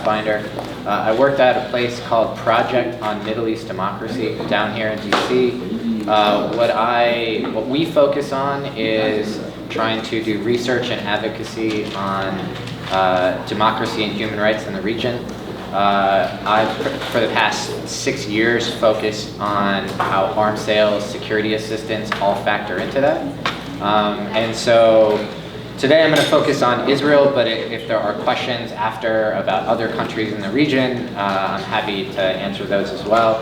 Seth Binder. I worked at a place called Project on Middle East Democracy down here in DC. What we focus on is trying to do research and advocacy on democracy and human rights in the region. I've, for the past 6 years, focused on how arms sales, security assistance all factor into that. And so today I'm going to focus on Israel, but if there are questions after about other countries in the region, I'm happy to answer those as well.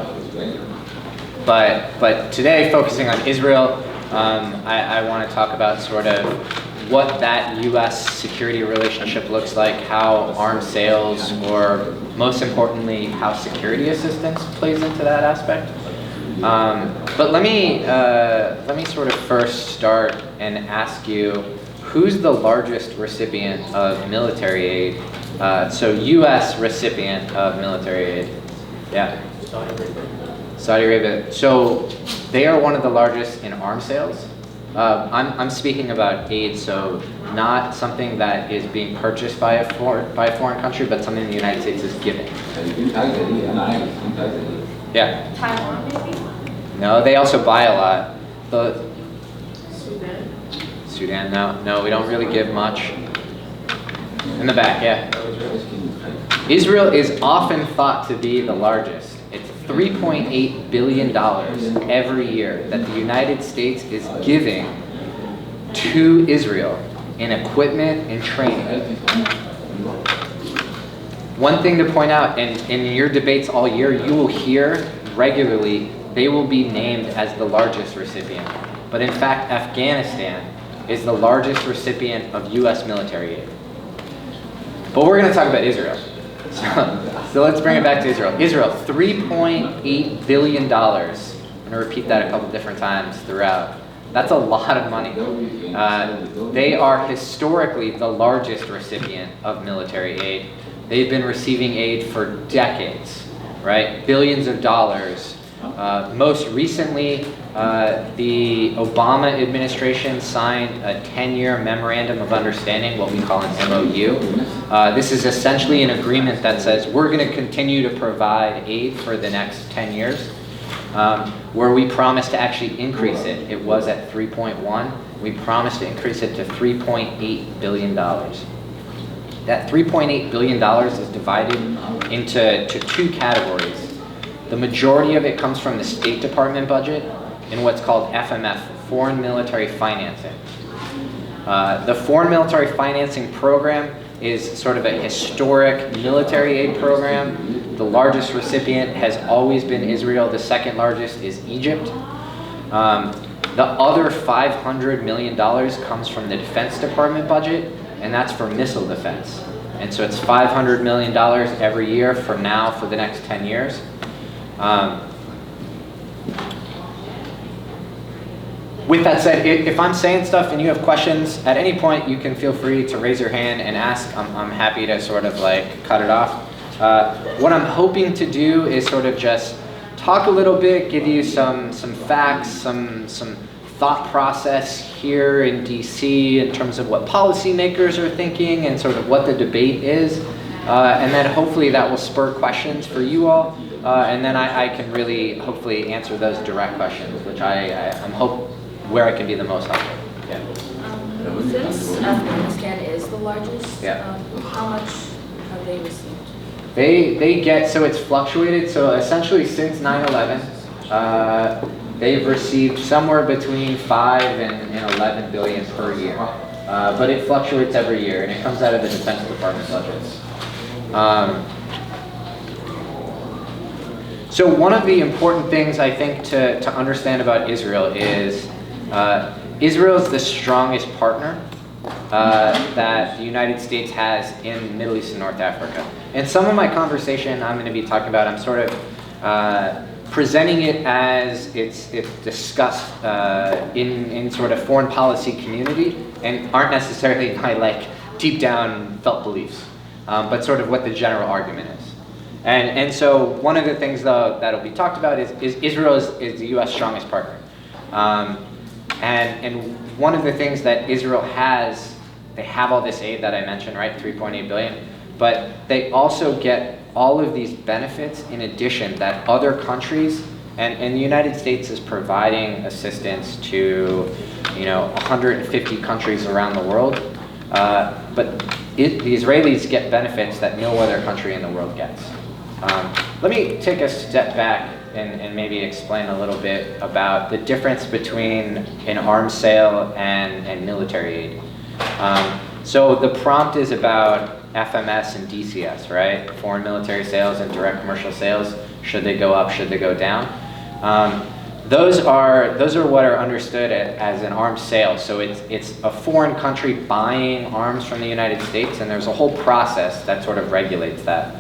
But today, focusing on Israel, I want to talk about sort of what that U.S. security relationship looks like, how arms sales, or most importantly, how security assistance plays into that aspect. But let me sort of first start and ask you, who's the largest recipient of military aid? So U.S. recipient of military aid. Yeah. Saudi Arabia. So they are one of the largest in arms sales. I'm speaking about aid, so not something that is being purchased by a foreign country, but something the United States is giving. Yeah. Taiwan, maybe? No, they also buy a lot. Sudan? Sudan, no, we don't really give much. In the back, yeah. Israel is often thought to be the largest. It's $3.8 billion every year that the United States is giving to Israel in equipment and training. One thing to point out, in your debates all year, you will hear regularly they will be named as the largest recipient. But in fact, Afghanistan is the largest recipient of U.S. military aid. But we're going to talk about Israel. So let's bring it back to Israel. Israel, $3.8 billion. I'm going to repeat that a couple different times throughout. That's a lot of money. They are historically the largest recipient of military aid. They've been receiving aid for decades, right? Billions of dollars. Most recently, the Obama administration signed a 10-year memorandum of understanding, what we call an MOU. This is essentially an agreement that says we're going to continue to provide aid for the next 10 years, where we promised to actually increase it. It was at 3.1. We promised to increase it to $3.8 billion. That $3.8 billion is divided into two categories. The majority of it comes from the State Department budget in what's called FMF, Foreign Military Financing. The Foreign Military Financing Program is sort of a historic military aid program. The largest recipient has always been Israel. The second largest is Egypt. The other $500 million comes from the Defense Department budget, and that's for missile defense. And so it's $500 million every year from now for the next 10 years. With that said, if I'm saying stuff and you have questions, at any point you can feel free to raise your hand and ask. I'm happy to sort of like cut it off. What I'm hoping to do is sort of just talk a little bit, give you some facts, some thought process here in DC in terms of what policymakers are thinking and sort of what the debate is. And then hopefully that will spur questions for you all. And then I can really hopefully answer those direct questions, which I'm where I can be the most helpful. Yeah. Since Afghanistan is the largest, Yeah. How much have they received? They get, so it's fluctuated. So essentially since 9/11, they've received somewhere between 5 and 11 billion per year. But it fluctuates every year, and it comes out of the Defense Department budgets. So one of the important things I think to understand about Israel is Israel is the strongest partner that the United States has in Middle East and North Africa. And some of my conversation I'm going to be talking about, I'm sort of presenting it as it's discussed in sort of foreign policy community and aren't necessarily my like deep down felt beliefs, but sort of what the general argument is. And so one of the things though that'll be talked about is Israel is the U.S. strongest partner. And one of the things that Israel has, they have all this aid that I mentioned, right? 3.8 billion. but they also get all of these benefits in addition that other countries, and the United States is providing assistance to 150 countries around the world, but the Israelis get benefits that no other country in the world gets. Let me take a step back and maybe explain a little bit about the difference between an arms sale and military aid. So the prompt is about FMS and DCS, right? Foreign military sales and direct commercial sales. Should they go up? Should they go down? Those are what are understood as an arms sale. So it's a foreign country buying arms from the United States, and there's a whole process that sort of regulates that.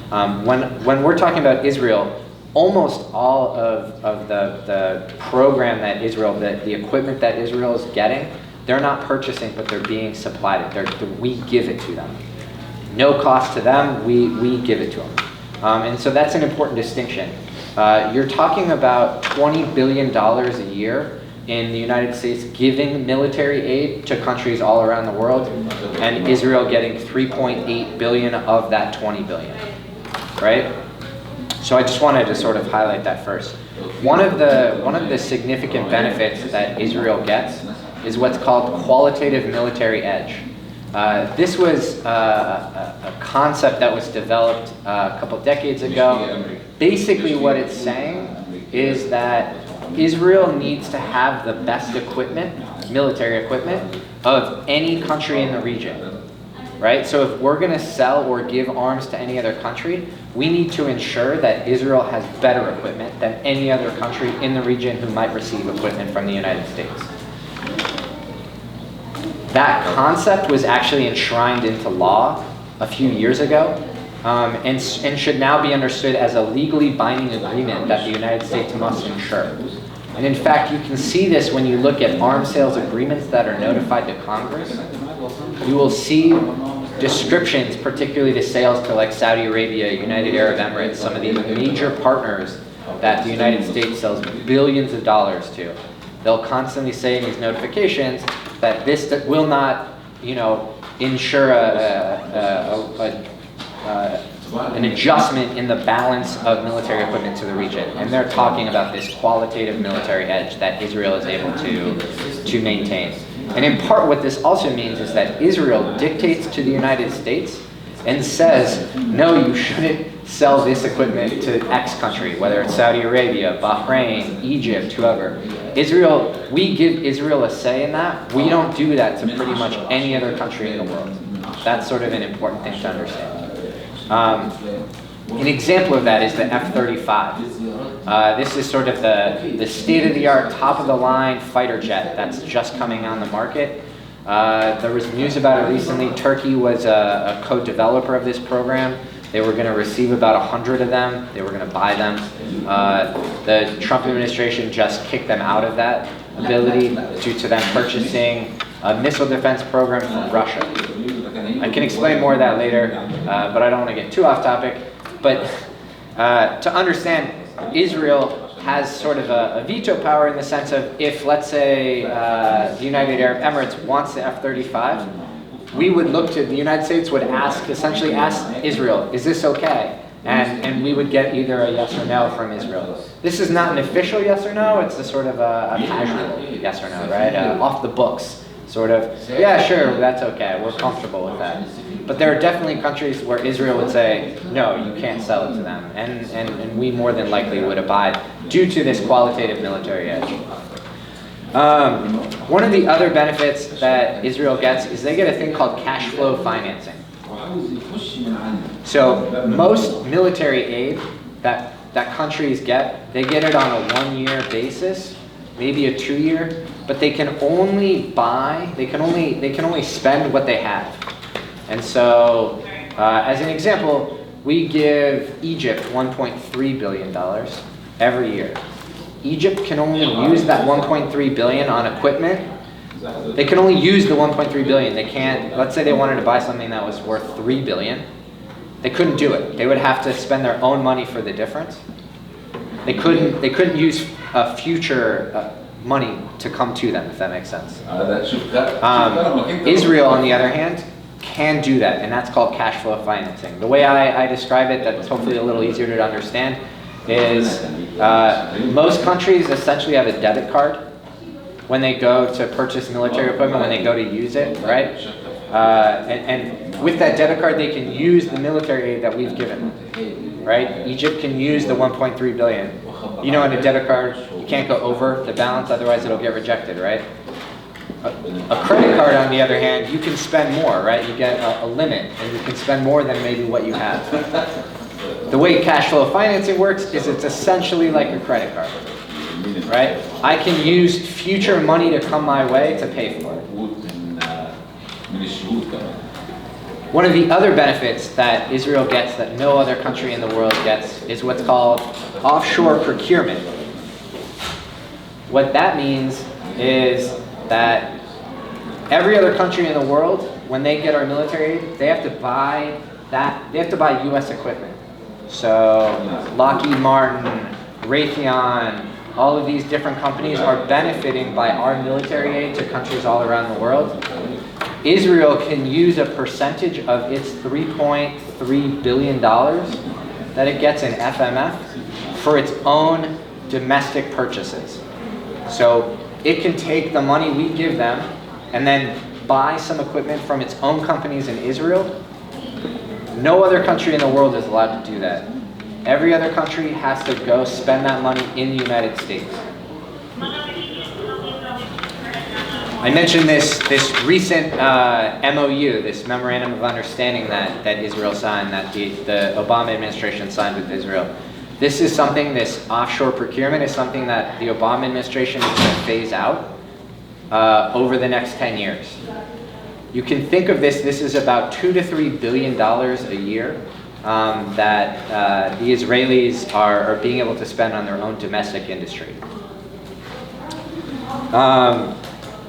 When we're talking about Israel, almost all of the program that Israel, the equipment that Israel is getting, they're not purchasing, but they're being supplied. We give it to them. No cost to them, we give it to them. And so that's an important distinction. You're talking about $20 billion a year in the United States giving military aid to countries all around the world, and Israel getting 3.8 billion of that 20 billion, right? So I just wanted to sort of highlight that first. One of the significant benefits that Israel gets is what's called qualitative military edge. This was a concept that was developed a couple decades ago. Basically what it's saying is that Israel needs to have the best equipment, military equipment, of any country in the region, right? So if we're gonna sell or give arms to any other country, we need to ensure that Israel has better equipment than any other country in the region who might receive equipment from the United States. That concept was actually enshrined into law a few years ago, and should now be understood as a legally binding agreement that the United States must ensure. And in fact, you can see this when you look at arms sales agreements that are notified to Congress. You will see descriptions, particularly the sales to like Saudi Arabia, United Arab Emirates, some of these major partners that the United States sells billions of dollars to. They'll constantly say in these notifications that this will not, ensure an adjustment in the balance of military equipment to the region. And they're talking about this qualitative military edge that Israel is able to maintain. And in part what this also means is that Israel dictates to the United States and says, no, you shouldn't sell this equipment to X country, whether it's Saudi Arabia, Bahrain, Egypt, whoever. Israel, we give Israel a say in that. We don't do that to pretty much any other country in the world. That's sort of an important thing to understand. An example of that is the F-35. This is sort of the state-of-the-art, top-of-the-line fighter jet that's just coming on the market. There was news about it recently. Turkey was a co-developer of this program. They were going to receive about 100 of them. They were going to buy them. The Trump administration just kicked them out of that ability due to them purchasing a missile defense program from Russia. I can explain more of that later, but I don't want to get too off topic. But to understand, Israel has sort of a veto power in the sense of if, let's say, the United Arab Emirates wants the F-35, we would look to, the United States would essentially ask Israel, is this okay? And we would get either a yes or no from Israel. This is not an official yes or no, it's a sort of a casual yes or no, right? Off the books, sort of, yeah, sure, that's okay, we're comfortable with that. But there are definitely countries where Israel would say, no, you can't sell it to them. And we more than likely would abide due to this qualitative military edge. One of the other benefits that Israel gets is they get a thing called cash flow financing. So most military aid that countries get, they get it on a 1-year basis, maybe a 2-year, but they can only buy, they can only spend what they have. And so, as an example, we give Egypt $1.3 billion every year. Egypt can only use that $1.3 billion on equipment. They can only use the $1.3 billion. They can't, let's say they wanted to buy something that was worth $3 billion. They couldn't do it. They would have to spend their own money for the difference. They couldn't use future money to come to them, if that makes sense. Israel, on the other hand, can do that, and that's called cash flow financing. The way I describe it, that's hopefully a little easier to understand, is most countries essentially have a debit card when they go to purchase military equipment, when they go to use it, right? And with that debit card, they can use the military aid that we've given them, right? Egypt can use the 1.3 billion. You know, on a debit card, you can't go over the balance, otherwise it'll get rejected, right? A credit card, on the other hand, you can spend more, right? You get a limit, and you can spend more than maybe what you have. The way cash flow financing works is it's essentially like a credit card, right? I can use future money to come my way to pay for it. One of the other benefits that Israel gets that no other country in the world gets is what's called offshore procurement. What that means is that every other country in the world, when they get our military aid, they have to buy U.S. equipment. So Lockheed Martin, Raytheon, all of these different companies are benefiting by our military aid to countries all around the world. Israel can use a percentage of its $3.3 billion that it gets in FMF for its own domestic purchases. So it can take the money we give them and then buy some equipment from its own companies in Israel. No other country in the world is allowed to do that. Every other country has to go spend that money in the United States. I mentioned this recent MOU, this Memorandum of Understanding that Israel signed, that the Obama administration signed with Israel. This is something, this offshore procurement is something that the Obama administration is going to phase out over the next 10 years. You can think of this is about $2 to $3 billion a year that the Israelis are being able to spend on their own domestic industry.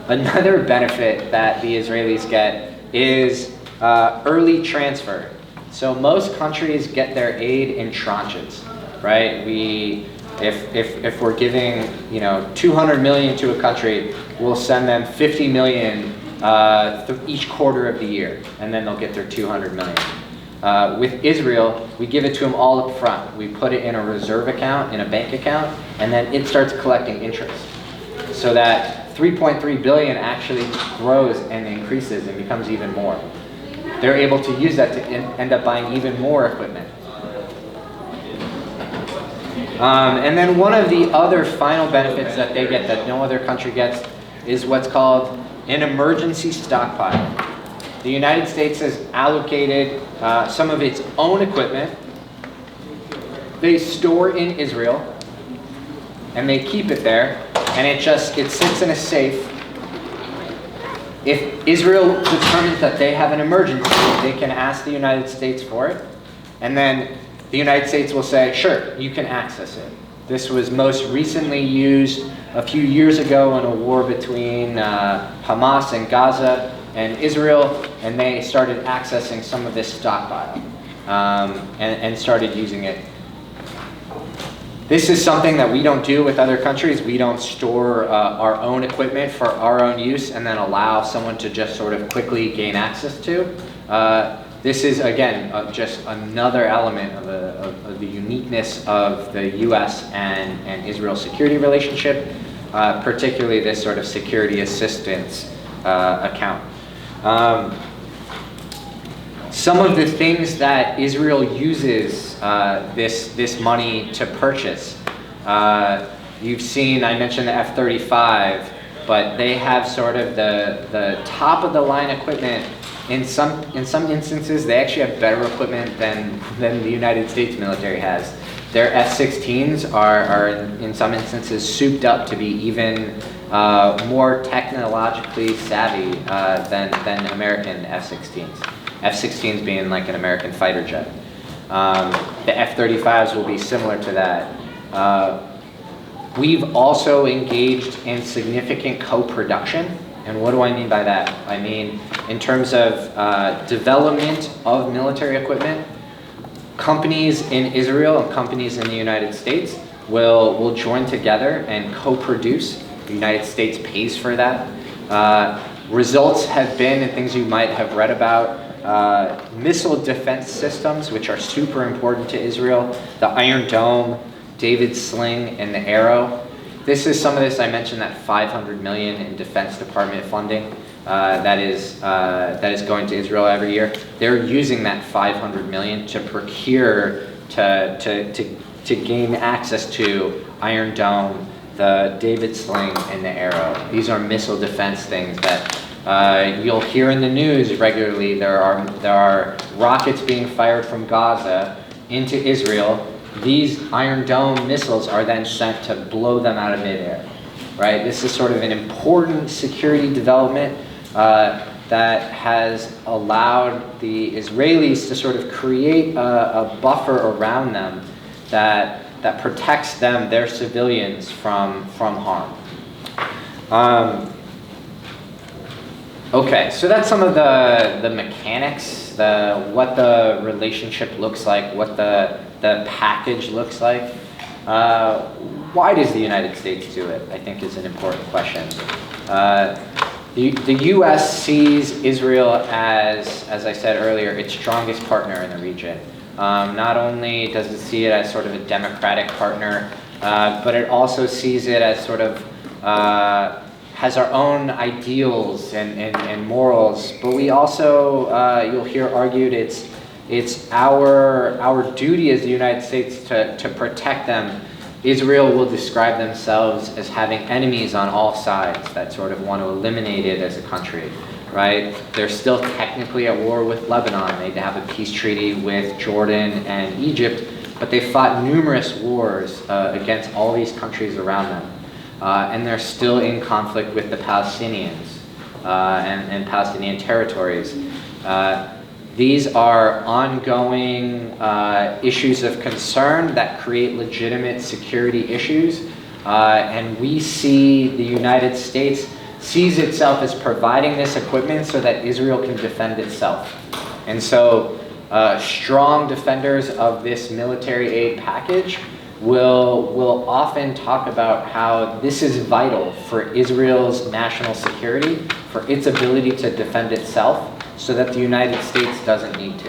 Another benefit that the Israelis get is early transfer. So most countries get their aid in tranches, right? If we're giving 200 million to a country, we'll send them 50 million each quarter of the year, and then they'll get their 200 million. With Israel, we give it to them all up front. We put it in a reserve account, in a bank account, and then it starts collecting interest. So that 3.3 billion actually grows and increases and becomes even more. They're able to use that to end up buying even more equipment. And then one of the other final benefits that they get that no other country gets is what's called an emergency stockpile. The United States has allocated some of its own equipment. They store in Israel, and they keep it there, and it sits in a safe. If Israel determines that they have an emergency, they can ask the United States for it, and then the United States will say, sure, you can access it. This was most recently used a few years ago in a war between Hamas and Gaza and Israel, and they started accessing some of this stockpile and started using it. This is something that we don't do with other countries. We don't store our own equipment for our own use and then allow someone to just sort of quickly gain access to. This is, again, just another element of the uniqueness of the U.S. and Israel security relationship, particularly this sort of security assistance account. Some of the things that Israel uses this money to purchase. You've seen, I mentioned the F-35, but they have sort of the top of the line equipment. In some instances, they actually have better equipment than the United States military has. Their F-16s are in some instances souped up to be even more technologically savvy than American F-16s. F-16s being like an American fighter jet. The F-35s will be similar to that. We've also engaged in significant co-production. And what do I mean by that? I mean, in terms of development of military equipment, companies in Israel and companies in the United States will join together and co-produce. The United States pays for that. Results have been, and things you might have read about, missile defense systems, which are super important to Israel, the Iron Dome, David's Sling, and the Arrow. This is some of this. I mentioned that $500 million in Defense Department funding that is going to Israel every year. They're using that $500 million to procure to gain access to Iron Dome, the David Sling, and the Arrow. These are missile defense things that you'll hear in the news regularly. There are rockets being fired from Gaza into Israel. These Iron Dome missiles are then sent to blow them out of midair, right? This is sort of an important security development that has allowed the Israelis to sort of create a buffer around them that protects them, their civilians, from harm. Okay, so that's some of the mechanics, what the relationship looks like, what the package looks like. Why does the United States do it, I think, is an important question. The U.S. sees Israel as I said earlier, its strongest partner in the region. Not only does it see it as sort of a democratic partner, but it also sees it as sort of has our own ideals and morals. But we also, you'll hear argued, it's our duty as the United States to protect them. Israel will describe themselves as having enemies on all sides that sort of want to eliminate it as a country, right? They're still technically at war with Lebanon. They have a peace treaty with Jordan and Egypt, but they fought numerous wars against all these countries around them. And they're still in conflict with the Palestinians and Palestinian territories. These are ongoing issues of concern that create legitimate security issues. And we see the United States sees itself as providing this equipment so that Israel can defend itself. And so strong defenders of this military aid package will often talk about how this is vital for Israel's national security, for its ability to defend itself, so that the United States doesn't need to.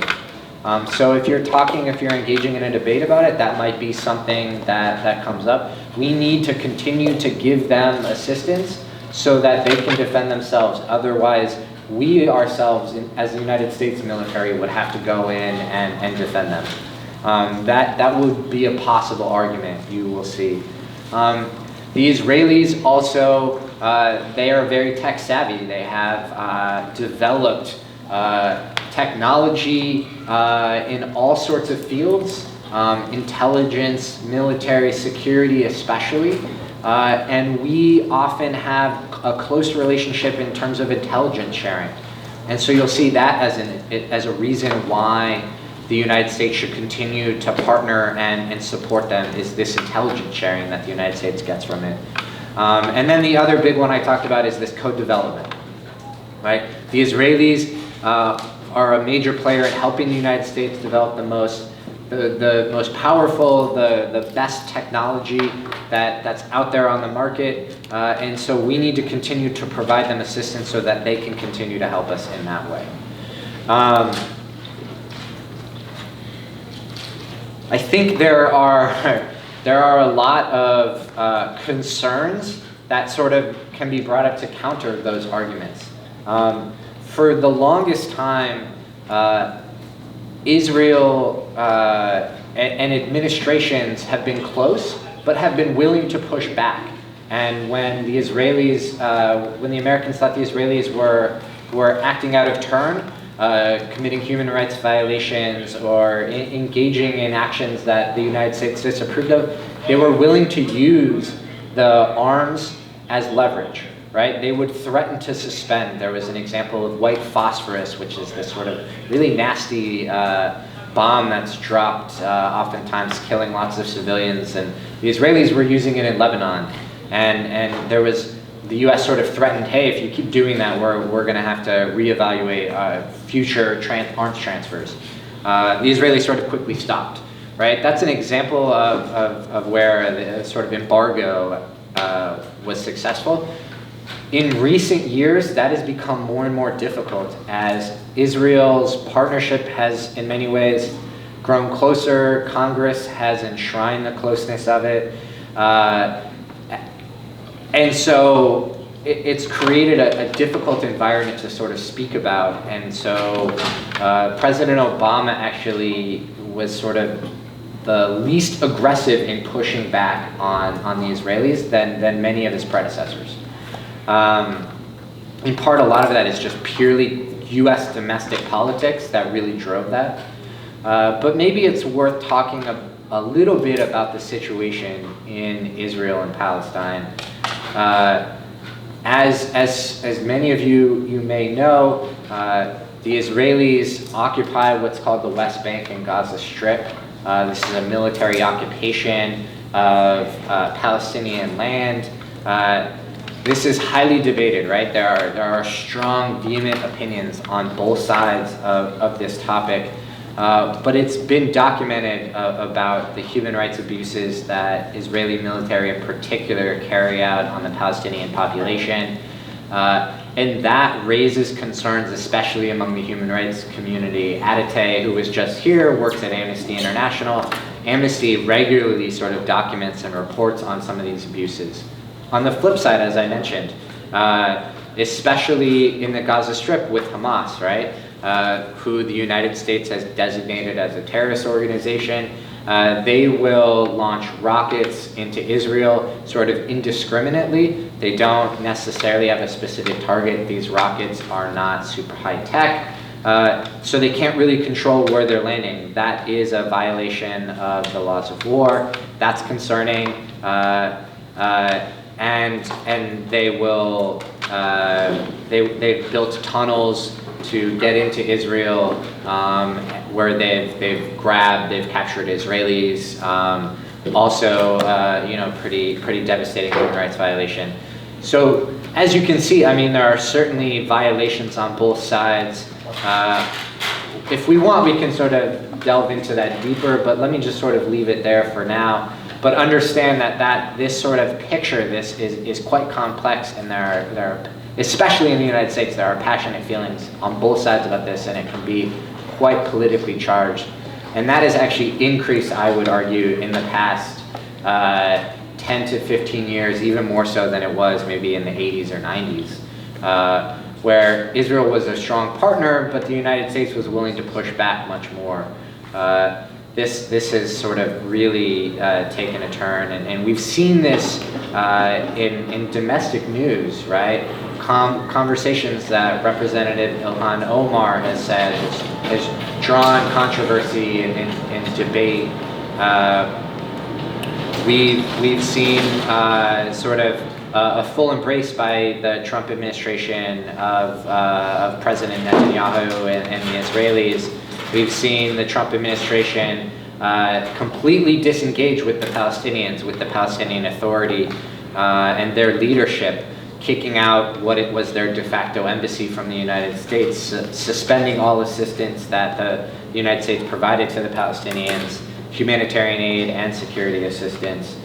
So if you're engaging in a debate about it, that might be something that comes up. We need to continue to give them assistance so that they can defend themselves. Otherwise, we ourselves, as the United States military, would have to go in and defend them. That would be a possible argument, you will see. The Israelis also, they are very tech savvy. They have developed technology in all sorts of fields, intelligence, military, security especially. And we often have a close relationship in terms of intelligence sharing. And so you'll see that as a reason why the United States should continue to partner and support them, is this intelligence sharing that the United States gets from it. And then the other big one I talked about is this code development, right? The Israelis are a major player in helping the United States develop the most powerful, the best technology that's out there on the market. And so we need to continue to provide them assistance so that they can continue to help us in that way. I think there are a lot of concerns that sort of can be brought up to counter those arguments. For the longest time, Israel and administrations have been close, but have been willing to push back. And when the Israelis, when the Americans thought the Israelis were acting out of turn, committing human rights violations or engaging in actions that the United States disapproved of, they were willing to use the arms as leverage, right? They would threaten to suspend. There was an example of white phosphorus, which is this sort of really nasty bomb that's dropped, oftentimes killing lots of civilians. And the Israelis were using it in Lebanon. And there was, the U.S. sort of threatened, hey, if you keep doing that, we're going to have to reevaluate future arms transfers. The Israelis sort of quickly stopped, right? That's an example of where the sort of embargo was successful. In recent years, that has become more and more difficult as Israel's partnership has, in many ways, grown closer. Congress has enshrined the closeness of it. And so it's created a difficult environment to sort of speak about. And so President Obama actually was sort of the least aggressive in pushing back on the Israelis than many of his predecessors. In part, a lot of that is just purely US domestic politics that really drove that. But maybe it's worth talking a little bit about the situation in Israel and Palestine. As many of you may know, the Israelis occupy what's called the West Bank and Gaza Strip. This is a military occupation of Palestinian land. This is highly debated, right? There are strong, vehement opinions on both sides of this topic. But it's been documented about the human rights abuses that Israeli military in particular carry out on the Palestinian population. And that raises concerns, especially among the human rights community. Adate, who was just here, works at Amnesty International. Amnesty regularly sort of documents and reports on some of these abuses. On the flip side, as I mentioned, especially in the Gaza Strip with Hamas, right? Who the United States has designated as a terrorist organization. They will launch rockets into Israel sort of indiscriminately. They don't necessarily have a specific target. These rockets are not super high tech, so they can't really control where they're landing. That is a violation of the laws of war. That's concerning. And they will, they've built tunnels to get into Israel, where they've captured Israelis. Also, pretty devastating human rights violation. So as you can see, I mean, there are certainly violations on both sides. If we want, we can sort of delve into that deeper, but let me just sort of leave it there for now. But understand that this sort of picture, this is quite complex, and there are, especially in the United States, there are passionate feelings on both sides about this, and it can be quite politically charged. And that has actually increased, I would argue, in the past 10 to 15 years, even more so than it was maybe in the 80s or 90s, where Israel was a strong partner, but the United States was willing to push back much more. This has sort of really taken a turn, and we've seen this in domestic news, right? Conversations that Representative Ilhan Omar has said has drawn controversy and debate. We've seen sort of a full embrace by the Trump administration of President Netanyahu and the Israelis. We've seen the Trump administration completely disengage with the Palestinians, with the Palestinian Authority and their leadership, kicking out what it was their de facto embassy from the United States, suspending all assistance that the United States provided to the Palestinians, humanitarian aid and security assistance,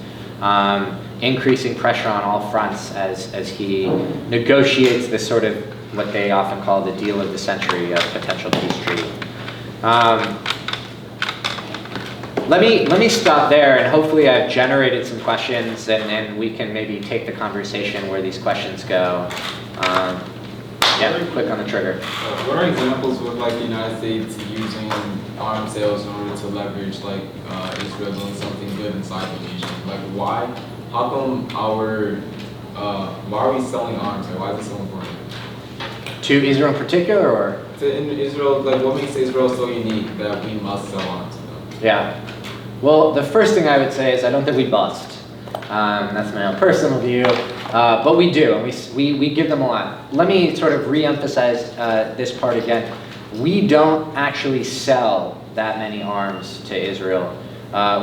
increasing pressure on all fronts as he negotiates this sort of what they often call the deal of the century, a potential peace treaty. Let me stop there, and hopefully I've generated some questions, and we can maybe take the conversation where these questions go. Click on the trigger. What are examples of like the United States using arms sales in order to leverage like Israel doing something good inside the nation? Like why? How come why are we selling arms? Like, why is it so important? To Israel in particular, or? In Israel, like what makes Israel so unique that we must sell arms to them? Yeah. Well, the first thing I would say is I don't think we bust. That's my own personal view, but we do, and we give them a lot. Let me sort of re-emphasize this part again. We don't actually sell that many arms to Israel.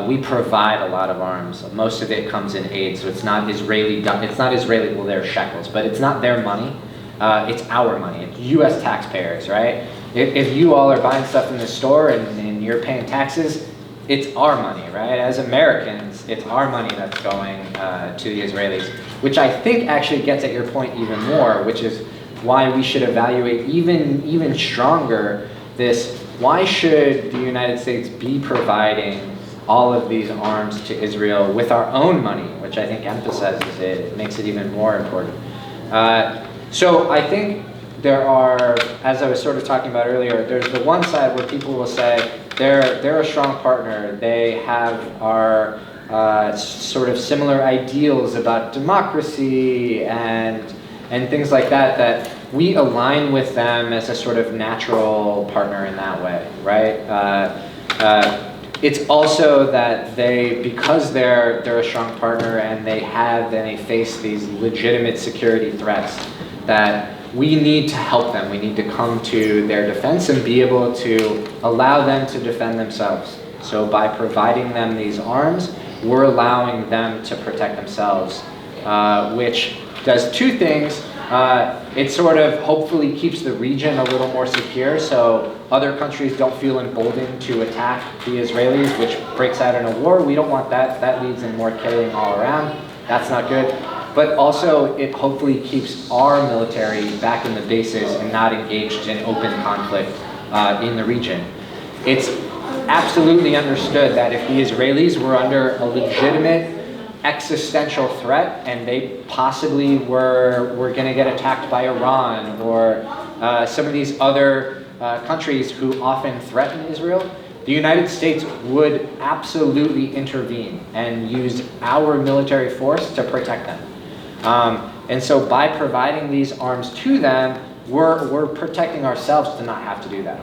We provide a lot of arms. Most of it comes in aid, so it's not Israeli. It's not Israeli. Well, they're shekels, but it's not their money. It's our money. It's U.S. taxpayers, right? If you all are buying stuff in the store and you're paying taxes, it's our money, right? As Americans, it's our money that's going to the Israelis, which I think actually gets at your point even more, which is why we should evaluate even stronger this. Why should the United States be providing all of these arms to Israel with our own money, which I think emphasizes it. It makes it even more important. So I think there are, as I was sort of talking about earlier, there's the one side where people will say they're a strong partner. They have our sort of similar ideals about democracy and things like that, that we align with them as a sort of natural partner in that way, right? It's also that because they're a strong partner and they face these legitimate security threats, that we need to help them. We need to come to their defense and be able to allow them to defend themselves. So by providing them these arms, we're allowing them to protect themselves, which does two things. It sort of hopefully keeps the region a little more secure, so other countries don't feel emboldened to attack the Israelis, which breaks out in a war. We don't want that. That leads in more killing all around. That's not good. But also, it hopefully keeps our military back in the bases and not engaged in open conflict in the region. It's absolutely understood that if the Israelis were under a legitimate existential threat and they possibly were going to get attacked by Iran or some of these other countries who often threaten Israel, the United States would absolutely intervene and use our military force to protect them. And so by providing these arms to them, we're protecting ourselves to not have to do that.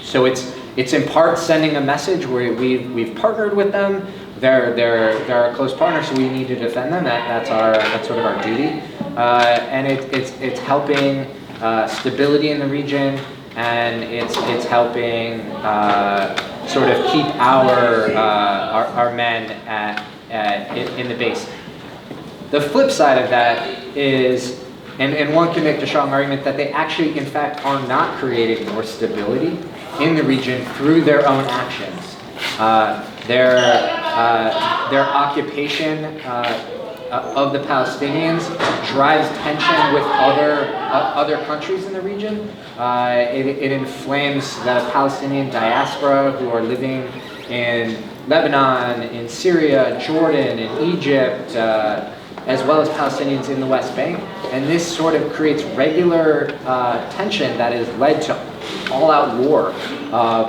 So it's in part sending a message where we've partnered with them. They're a close partner, so we need to defend them. That's sort of our duty, and it's helping stability in the region, and it's helping sort of keep our men in the base. The flip side of that is, and one can make the strong argument that they actually, in fact, are not creating more stability in the region through their own actions. Their occupation of the Palestinians drives tension with other countries in the region. It inflames the Palestinian diaspora who are living in Lebanon, in Syria, Jordan, in Egypt, as well as Palestinians in the West Bank. And this sort of creates regular tension that has led to all-out war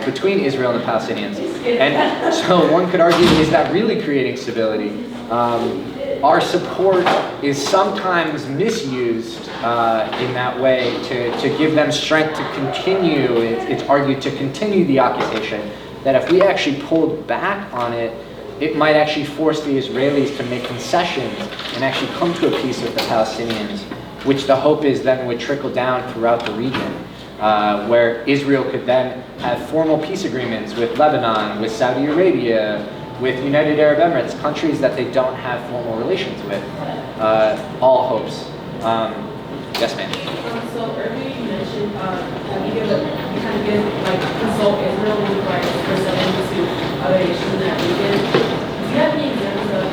between Israel and the Palestinians. And so one could argue, is that really creating stability? Our support is sometimes misused in that way to give them strength to continue, it's argued, to continue the occupation. That if we actually pulled back on it, it might actually force the Israelis to make concessions and actually come to a peace with the Palestinians, which the hope is then would trickle down throughout the region, where Israel could then have formal peace agreements with Lebanon, with Saudi Arabia, with United Arab Emirates, countries that they don't have formal relations with. All hopes. Yes, ma'am. So earlier you mentioned you kind of give consult Israel with regards to presenting to other issues in that region. Do you have any examples of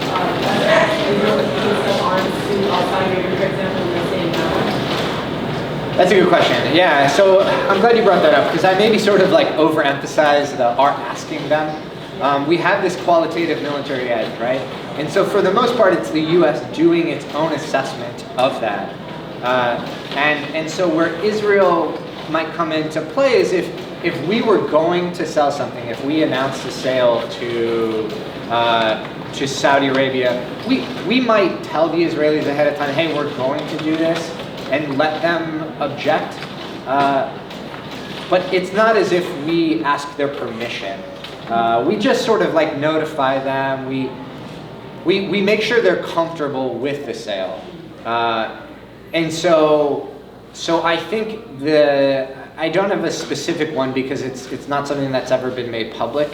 Israel giving some arms to Saudi Arabia, for example, in the same manner? That's a good question. Yeah, so I'm glad you brought that up because I maybe sort of overemphasize our asking them. We have this qualitative military edge, right? And so for the most part, it's the U.S. doing its own assessment of that. And so where Israel might come into play is if we were going to sell something, if we announced a sale to Saudi Arabia, we might tell the Israelis ahead of time, hey, we're going to do this, and let them object. But it's not as if we ask their permission. We just sort of notify them. We make sure they're comfortable with the sale. And so I think I don't have a specific one because it's not something that's ever been made public.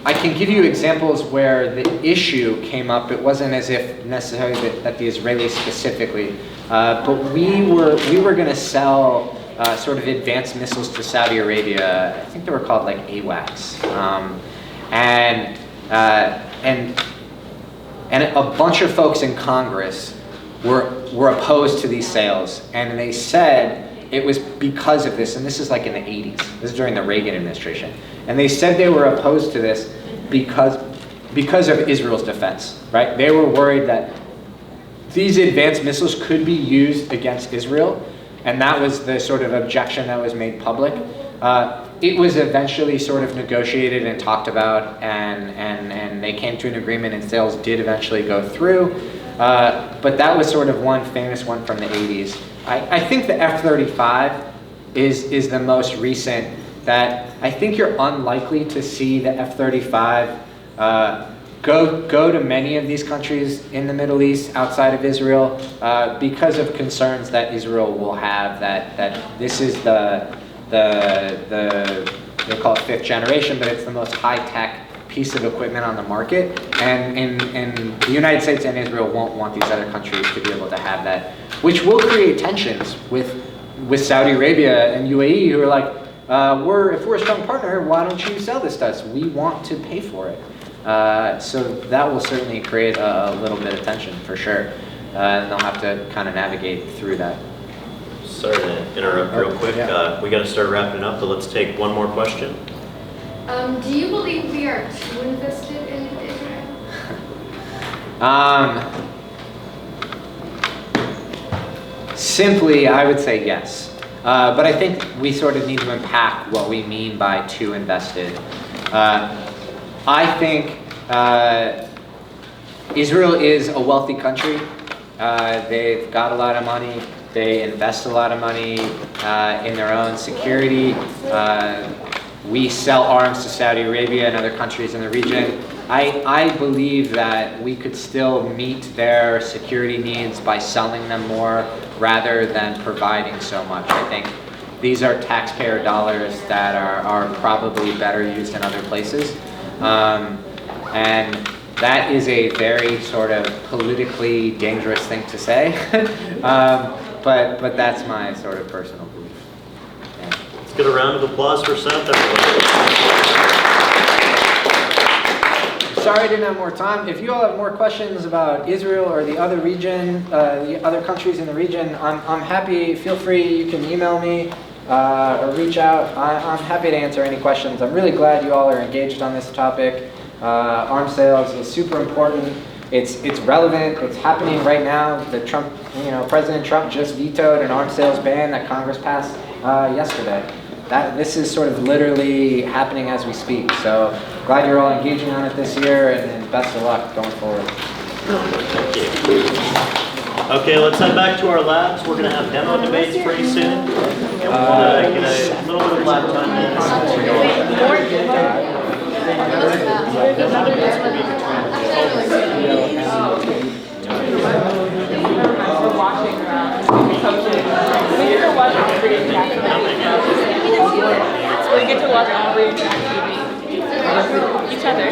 I can give you examples where the issue came up. It wasn't as if necessarily that the Israelis specifically, but we were going to sell sort of advanced missiles to Saudi Arabia. I think they were called like AWACS. And a bunch of folks in Congress were opposed to these sales, and they said it was because of this, and this is like in the 80s, this is during the Reagan administration, and they said they were opposed to this because of Israel's defense, right? They were worried that these advanced missiles could be used against Israel, and that was the sort of objection that was made public. It was eventually sort of negotiated and talked about, and they came to an agreement, and sales did eventually go through. But that was sort of one famous one from the 80s. I think the F-35 is the most recent that I think you're unlikely to see the F-35 go to many of these countries in the Middle East outside of Israel because of concerns that Israel will have that this is they call it 5th generation, but it's the most high-tech piece of equipment on the market, and the United States and Israel won't want these other countries to be able to have that, which will create tensions with Saudi Arabia and UAE, who are like, if we're a strong partner, why don't you sell this to us? We want to pay for it. So that will certainly create a little bit of tension for sure, and they'll have to kind of navigate through that. Sorry to interrupt real quick. Yeah. We got to start wrapping up, but let's take one more question. Do you believe we are too invested in Israel? Simply, I would say yes. But I think we sort of need to unpack what we mean by too invested. I think Israel is a wealthy country. They've got a lot of money. They invest a lot of money in their own security. We sell arms to Saudi Arabia and other countries in the region. I believe that we could still meet their security needs by selling them more rather than providing so much. I think these are taxpayer dollars that are probably better used in other places. And that is a very sort of politically dangerous thing to say. But that's my sort of personal belief. Yeah. Let's get a round of applause for Seth, everybody. Sorry I didn't have more time. If you all have more questions about Israel or the other region, the other countries in the region, I'm happy. Feel free. You can email me or reach out. I'm happy to answer any questions. I'm really glad you all are engaged on this topic. Arms sales is super important. It's relevant. It's happening right now. President Trump just vetoed an arms sales ban that Congress passed yesterday. This is sort of literally happening as we speak. So glad you're all engaging on it this year, and best of luck going forward. Thank you. Okay, let's head back to our labs. We're going to have demo debates pretty soon. And we want to get a little bit of lab time in. We get to watch every interaction each other.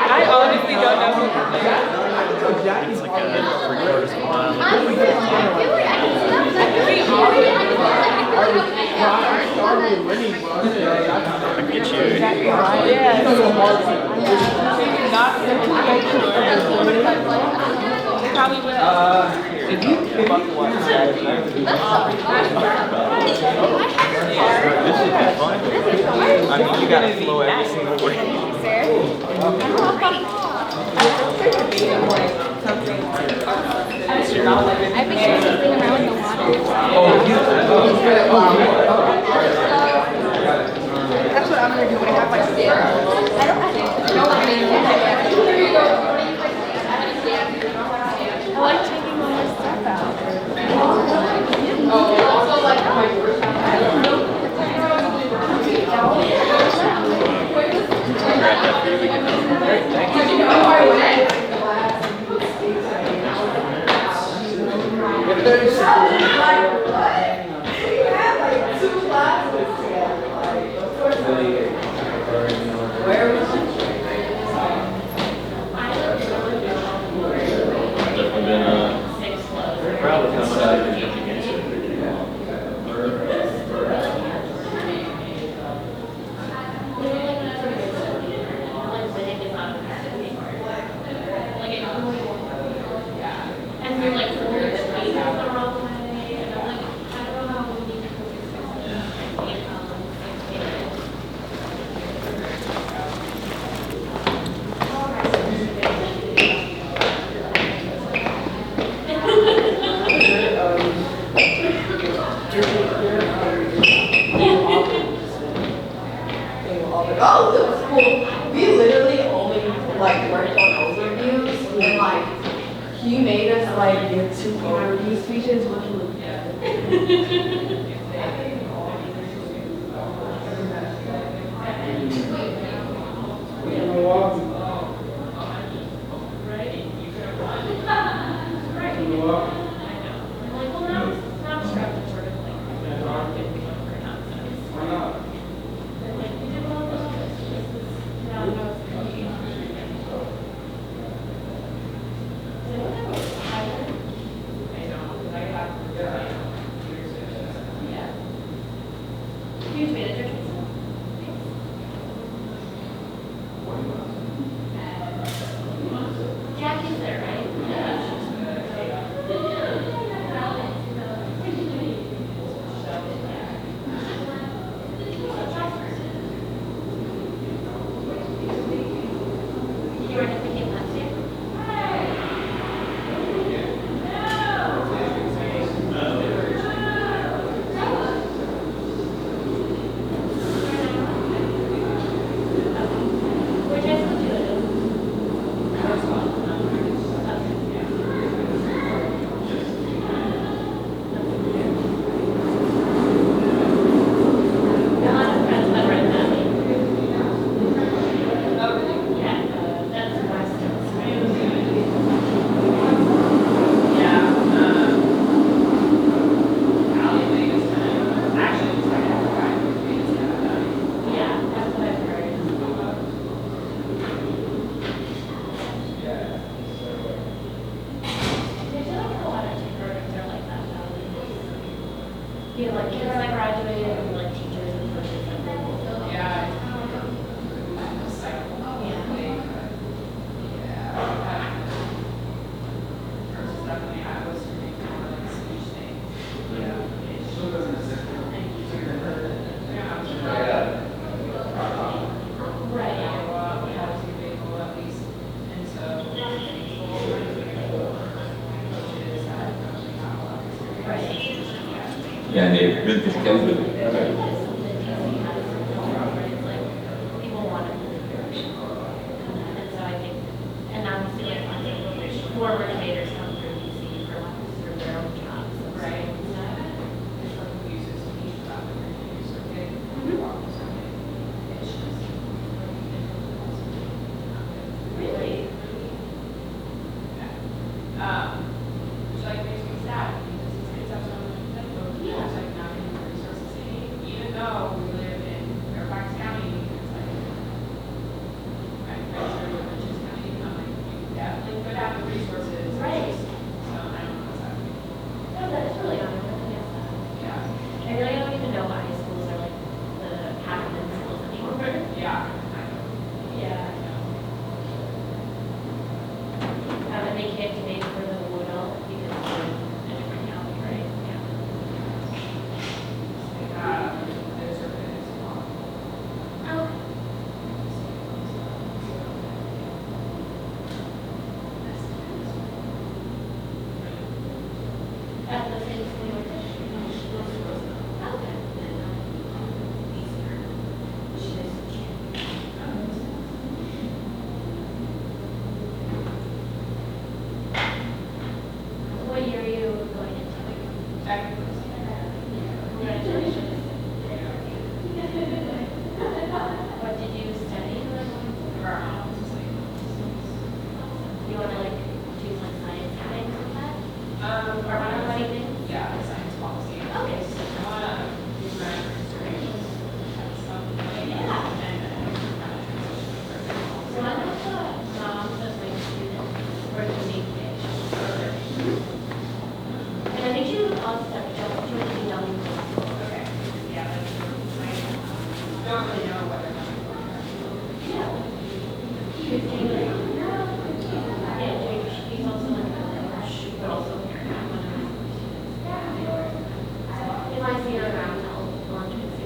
I honestly don't know who. It's like a 3/4 mile. I can get you. Probably will. This is fun. I mean, you gotta flow every single way. I've been jumping around in the water. That's what I'm gonna do when I have my stairs. I don't have I like taking all my stuff out. If there's Oh, that was cool. We literally only like worked on overviews and like he made us like give 2 overview speeches, which was Huge manager. Jackie's there, right? You were just thinking last year? Which I still do it. A lot of friends that read that. Yeah, that's yeah, that's what I've heard. There's like a lot of programs are like that now. You have like kids that graduated and like teachers and coaches and then. Yeah. يعني بنت People want to move direction. And so I think, and obviously like more motivators come through DC for their own jobs. Right. Really? Which like makes me sad because it's up so much potential. Yeah. There's like not any resources needed, even though we live in Fairfax County, it's like I'm pretty sure you're Richards County, I'm like you definitely could have the resources. Right. So I don't know what's happening. No, that is really unreal. Yeah. I really don't even know why high schools are like the academic schools anymore. Yeah. Yeah. And they can't debate for the Woodall because they're in a different county, right? Yeah. There's a bit of small. Oh. At the same school. Okay. What year are you going into? Congratulations. What did you study? You want to like choose like science things with that? Or want to study things? Yeah, science policy. Okay. I want to do my research. Yeah. One of the moms of my students worked in aviation. And I think she was also she went to UW. Okay. Yeah, that's I don't really know what they're going for. Yeah. She's also like a coach, but also parent. If I see her around, I'll launch and see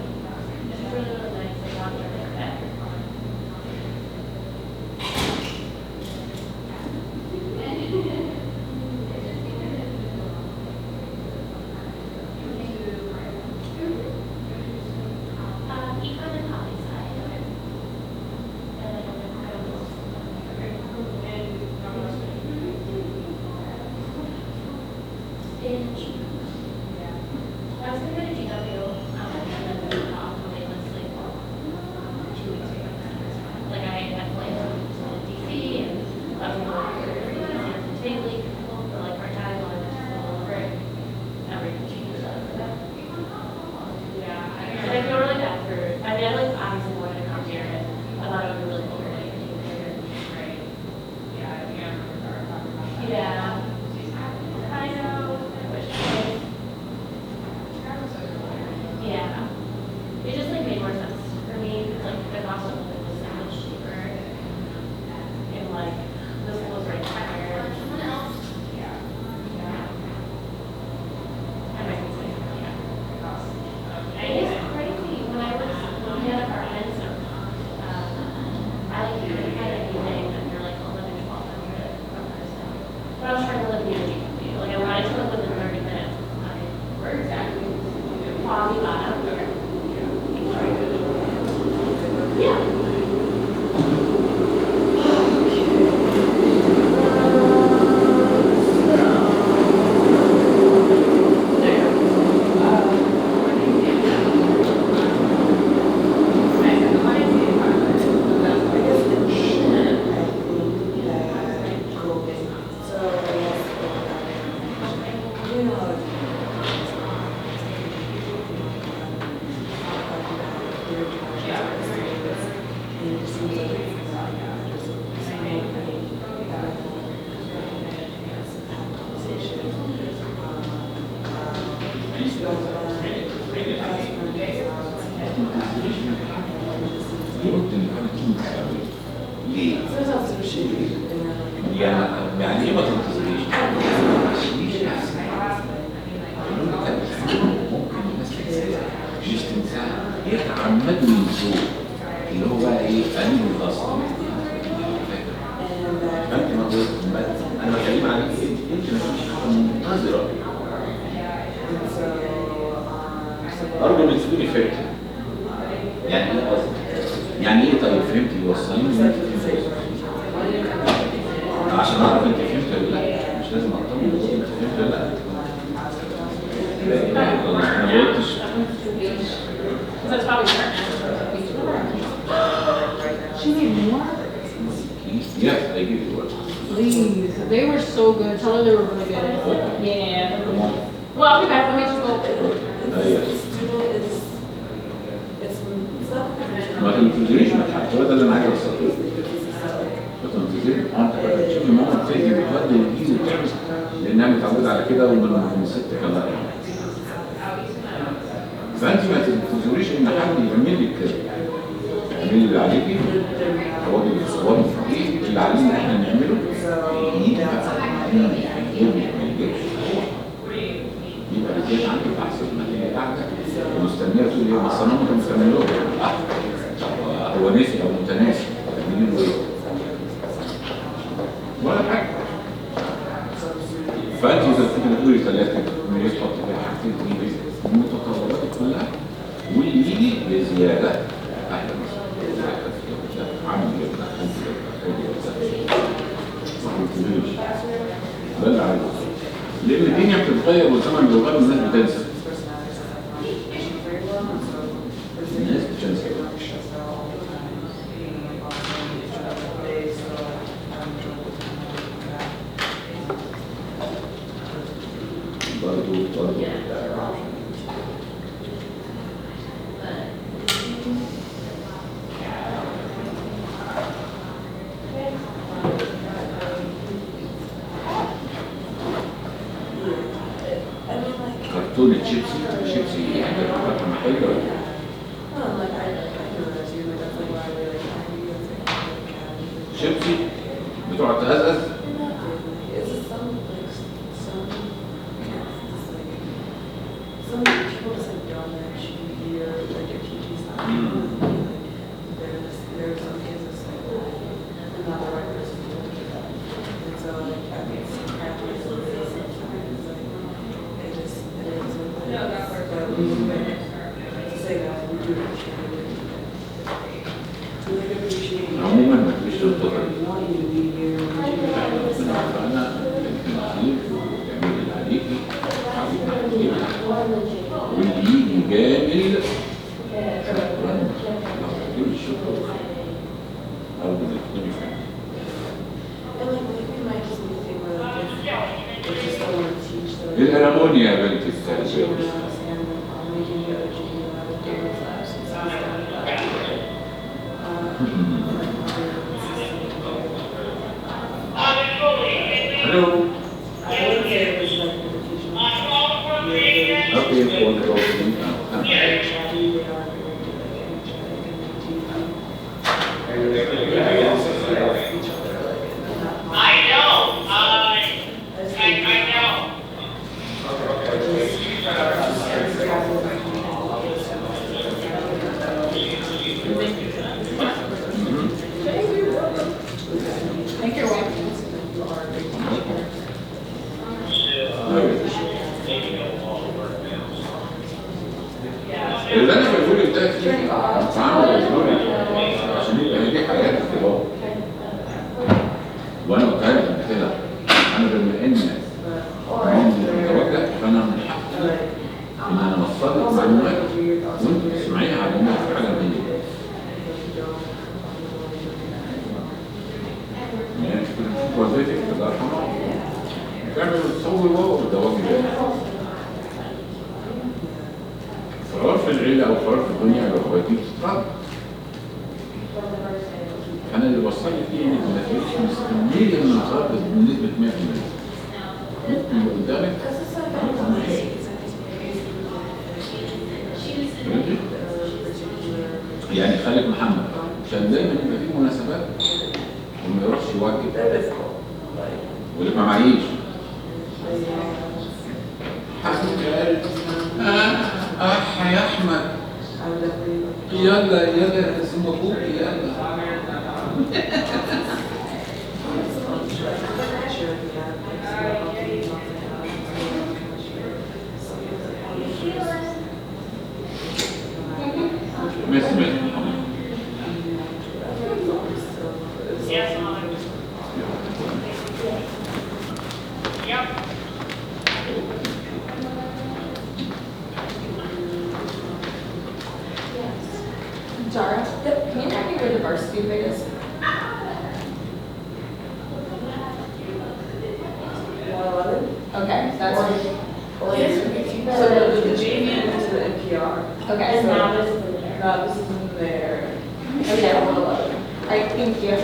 قلت اللي كانت مستقبل ليه؟ يعني ايه ما تنتظريش؟ ممكن الناس تنساها مش تنساها يتعمدوا ينسوه اللي هو بقى ايه؟ قليل الاصل. فانت انا بكلم عليك انت ما فيش حاجه منتظره. ارجو ان تكوني فهمت. يعني ايه قصدي؟ يعني ايه طيب فهمت يوصلني ان انت فهمت عشان اعرف انت فهمت ولا لا. مش لازم اطمن انت فهمت ولا لا. انا ما قلتش. That's probably fair. She made more? Yes, I give you one. Please. They were so good. Tell her they were really good. Yeah. Well, I'll be back. Let me just go. ما تنتظريش ما تحطوها. ده اللي انا عايز اوصله. ما تنتظريش. انت بقى تشوفي ماما بتيجي بتودي وتجيب وتعمل لانها متعوده على كده ومن ست كمان. فانت ما تنتظريش ان حد يعمل لك كده. اعملي اللي عليكي. تقعدي تصوري في ايه اللي علينا احنا نعمله. يبقى الرجال عندك احسن ما هي قاعده ومستنيه تقول ايه بس انا ممكن استنى له. هو ناسي او متناسي تعملي له ايه؟ ولا حاجه. فانت اذا كنت بتقولي ثلاثه من يحط فيها حاجتين دي المتطلبات كلها واللي يجي بزياده اهلا وسهلا. عامل جبنه ما قلتليش ده اللي عايزه لان الدنيا بتتغير والزمن بيتغير والناس بتنسى. الناس بتنسى. برضه كرتون شيبسي يعني ده محل ولا شيبسي بتقعد تهزز. عموما ما فيش تنتظر. انا التنسيق تعمل اللي عليكي واللي يجي جامل شكرا. كل الشكر او بتكوني فاهم. الألمونيا يا بنت التربية. Hello. Okay, اللي انا بقوله ده فيه تعامل ضروري عشان يبقى هي دي حياتك كده. وانا قلت لك قبل كده انا بما ان متوجه فانا من حقي ان انا اوصل لك معلومات وانت تسمعيها على انها حاجه مني. يعني كنت وظيفتك الله يرحمه تعمل تصور واو بالدواجن. قرار في العيلة أو قرار في الدنيا لو هو دي بتترد. أنا اللي وصلت فيه إن ما تبقيش مستنية إن نتردد بنسبة 100%. ممكن اللي قدامك يعني خالد محمد عشان دايما يبقى في مناسبات وما يروحش يواجه واللي ما معيش. يا احمد يلا يلا اسم ابوك يلا. ماشي Yes, Mom. Yep. Jara, can you tell me where the varsity bid is? 111. Okay, that's so the JV is the NPR. Okay, And so now this is in there. now this is in there. Okay, 111. I think you have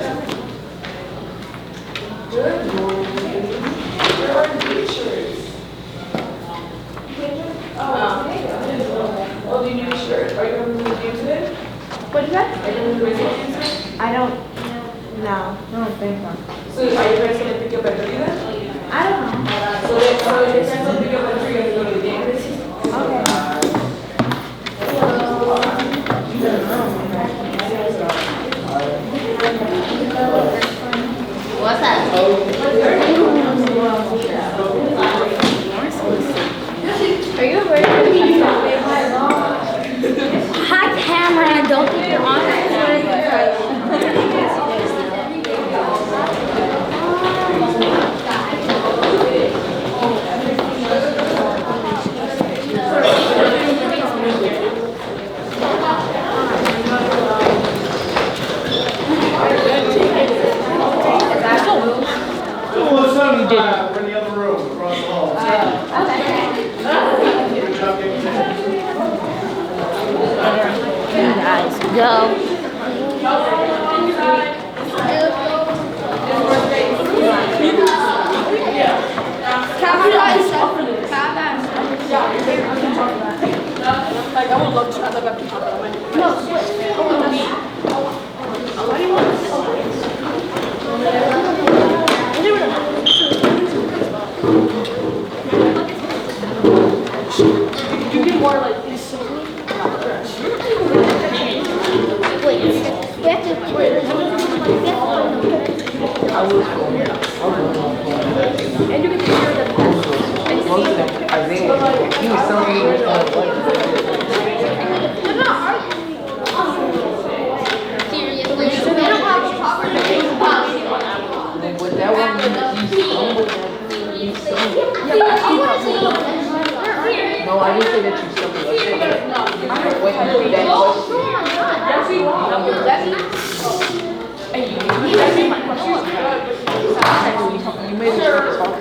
good. Where are the t-shirts? Oh, do you need a shirt? Are you coming to the game today? What is that? Are you coming to the game today? I don't know. I don't think so. So are you guys gonna pick up at 3 then? I don't know. So if you guys don't pick up at 3, you have to go to the game. Okay. What's that? Are you ready to be hot camera? I don't think you're on it. We're in the other room, across the hall. Guys, go. Like I would love to try to get people. No, switch. What do you want? You get more like this. Wait, we have to wait. And you get to hear them. Most of them, I think, he was telling me which one it was. Seriously, they don't have a proper With that one, you stumbled. No, I didn't say that you stumbled. I said that when you did that you made it talk.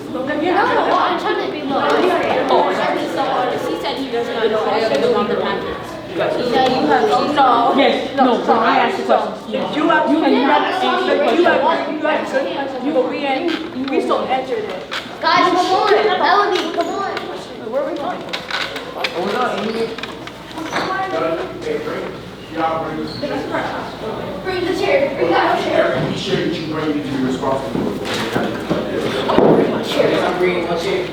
No, I'm trying to be more. He said he doesn't know how to do on the packets. He said you have. No. Yes, no, I asked the question. You have we still answered it. Guys, come on. Melody, come on. Where are we going? Oh, no, Bring the chair. Bring that chair. Be sure that you bring it to be responsible. I'm bringing my chair.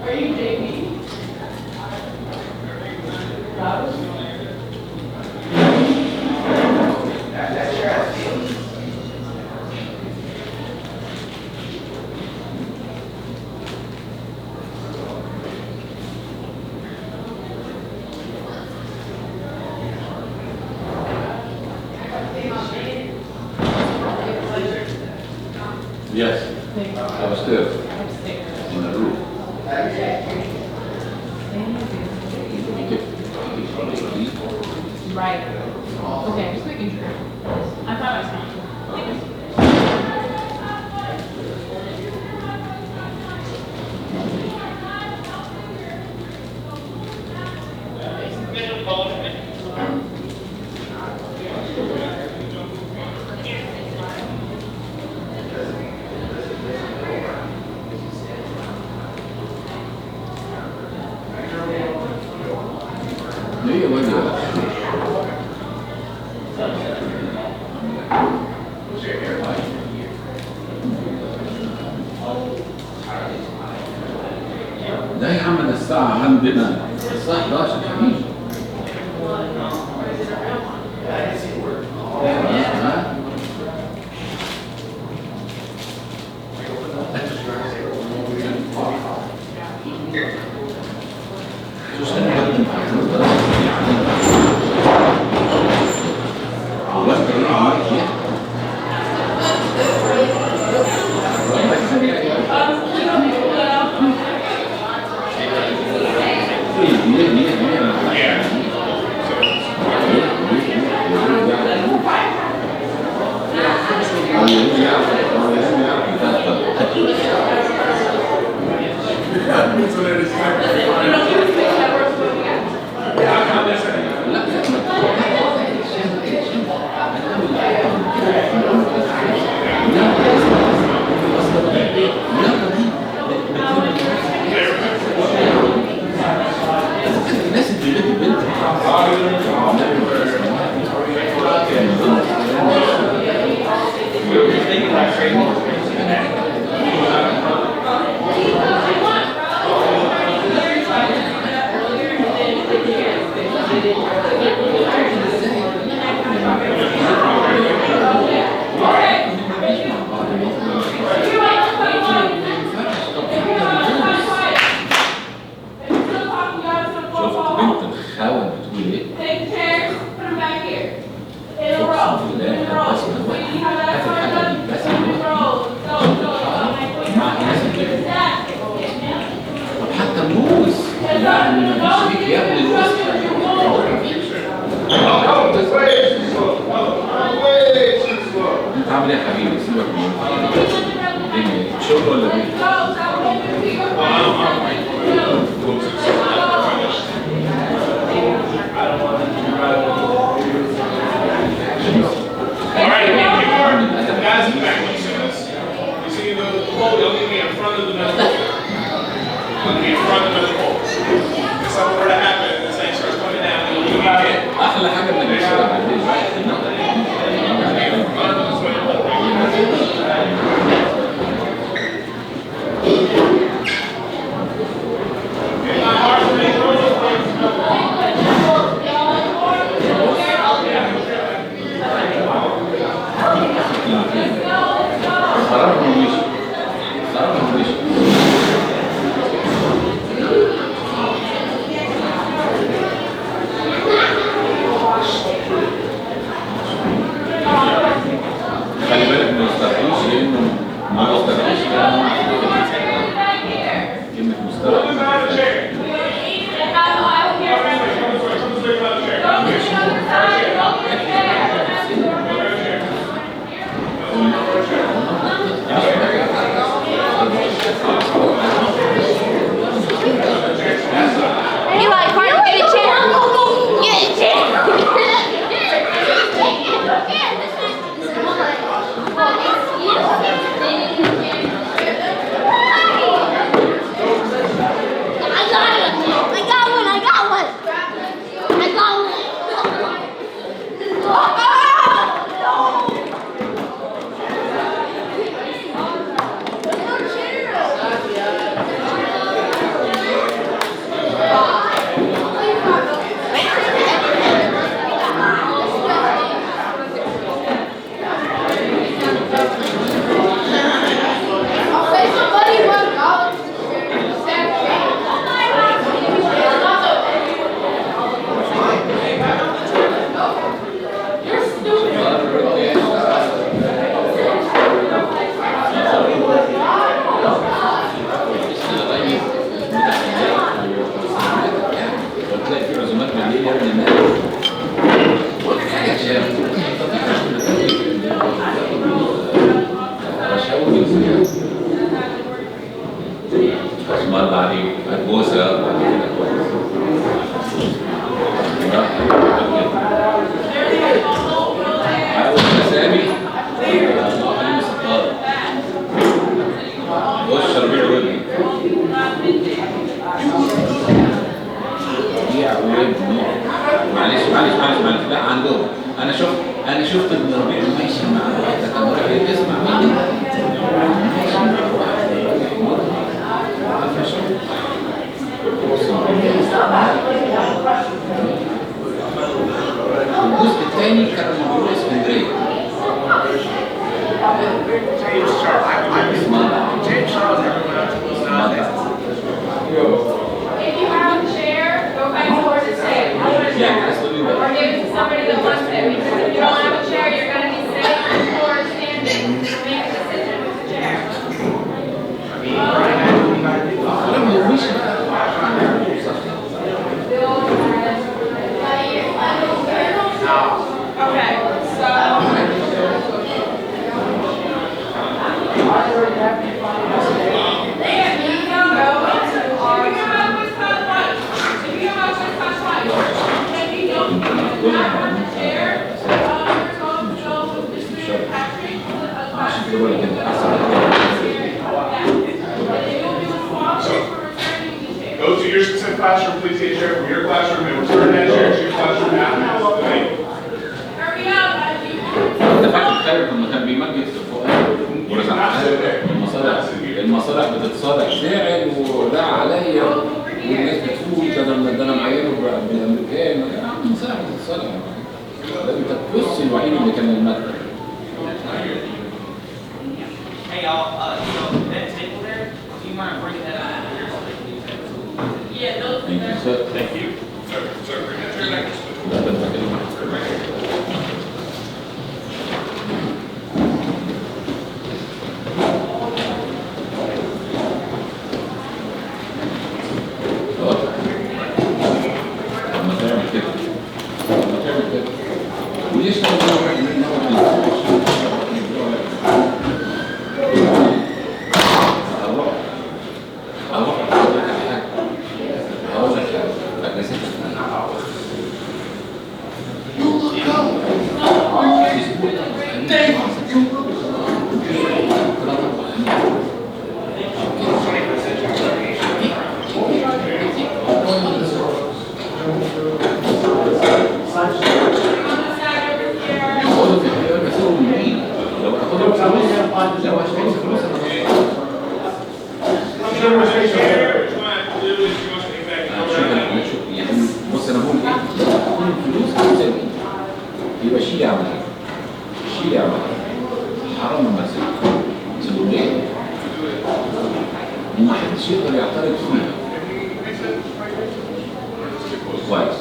Are you JP? Yes. Upstairs. On the roof. Right. Okay, I'm just making sure. I thought I saw. هي وجهة ده يا عم ده الساعة عندنا الساعة 11 حبيبي. ها؟ Wash. معلش لا عندهم. انا شفت ابن ربيع ماشي مع واحده كان رايح يسمع مني الجزء الثاني كان موضوع اسكندريه. If you have a chair, go find somewhere to sit. Or give it to somebody that wants it. Because if you don't have a chair, you're going to be sitting or standing. So make a decision with the chair. Okay, Go to your specific classroom, please get a chair from your classroom and return that chair to your classroom after this debate. ده فاكر خير لما كان بيمجد في الفؤاد المصالح بتتصالح ساعد وده عليا والناس بتقول ده انا معينه بالامريكان. المصالح بتتصالح ده انت القص الوحيد اللي كان المكتب. Hey y'all, so that table there, do you mind bringing that out here so they can use that? yeah, those Thank you, sir. Thank you. Sir, bring that chair back. لا ده فاكر بص انا بقول ايه؟ كل الفلوس هتساوي يبقى شيل يعمل شيل يعمل حرام المسجد سلوليه ومحدش يقدر يعترض فيها كويس.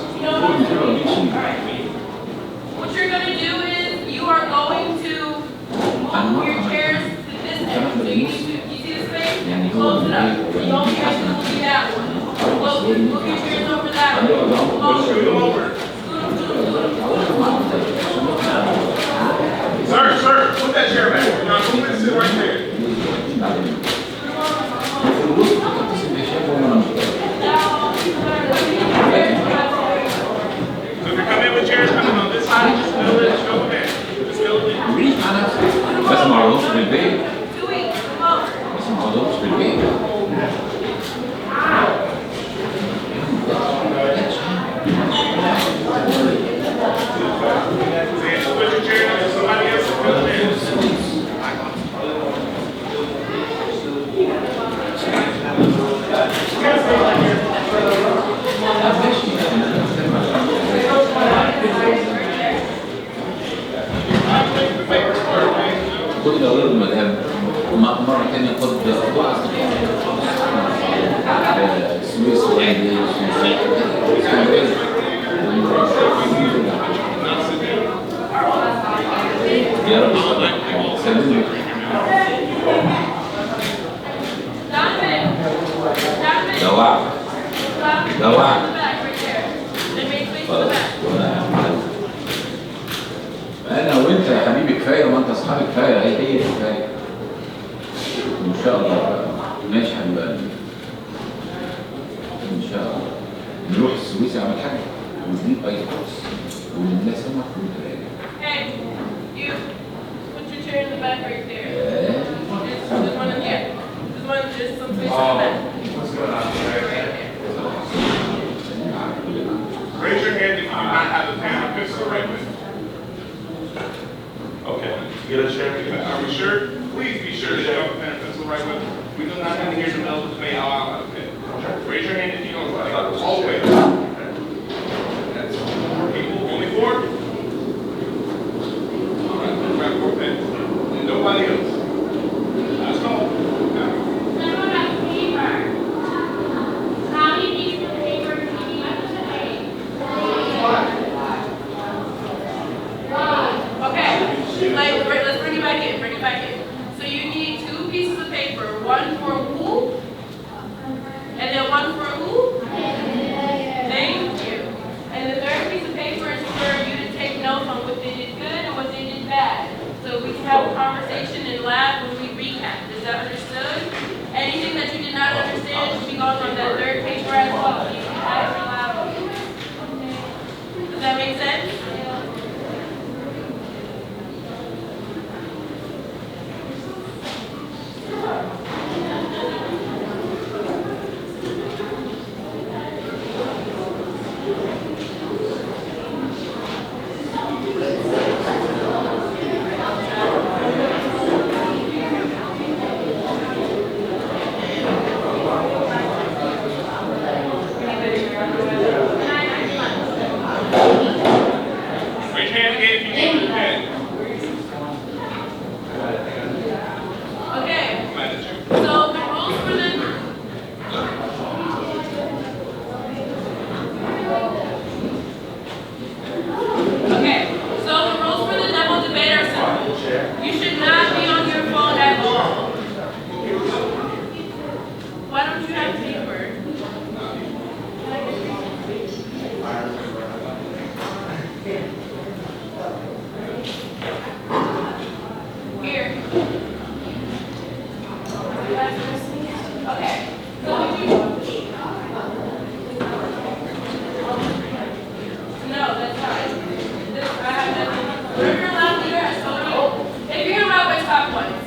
What you're going to do is you are going to move your chairs to this end. So you see the space? Close it up. The only reason will be that one. Move your chairs over that way. Scoot them over. Sir, put that chair back. Now, move it and sit right there. So if you're coming in with chairs coming on this side, just fill it, just go ahead. Just fill it in. بس ما عرضوش في البيت. بس ما عرضوش في البيت. Put your chair down so somebody else can fill it in. خد الأولاد المدام مرة تانية خد السويس يا رب سلمني. دواء انا وانت يا حبيبي كفايه وانت اصحابي كفايه هي كفايه ان شاء الله. ماشي حبيبي ان شاء الله نروح السويس اعمل حاجه ونجيب اي كورس والناس هنا كلها. Hey, you. Put your chair in the back right there. There's one in here. There's some space in the back. Raise your hand if you do not have Get a chair. Are we sure? Please be sure that you have a pen and pencil right with you. We do not have to hear the middle of the debate all out of it. Raise your hand if you don't like. All the way. That's 4 people. Only 4? All right, let's grab 4 pens. And nobody else. Let's go. Someone has paper. How many pieces of paper do you need today? Okay, let's bring it back in, So you need 2 pieces of paper, one for who? And then one for who? Thank you. And the 3rd piece of paper is for you to take notes on what they did good and what they did bad. So we can have a conversation and laugh when we recap. Is that understood? Anything that you did not understand should be going on that 3rd paper as well. You can ask aloud. Does that make sense? Raise your hand again if you need a pen. Okay. I'm mad at you. So the rules for the demo debate are simple. You should not be on your phone at all. Why don't you have paper? Here. Okay. So would you? No, that's fine. I have nothing. Whatever your lab leader has told you. If you hear about which top ones.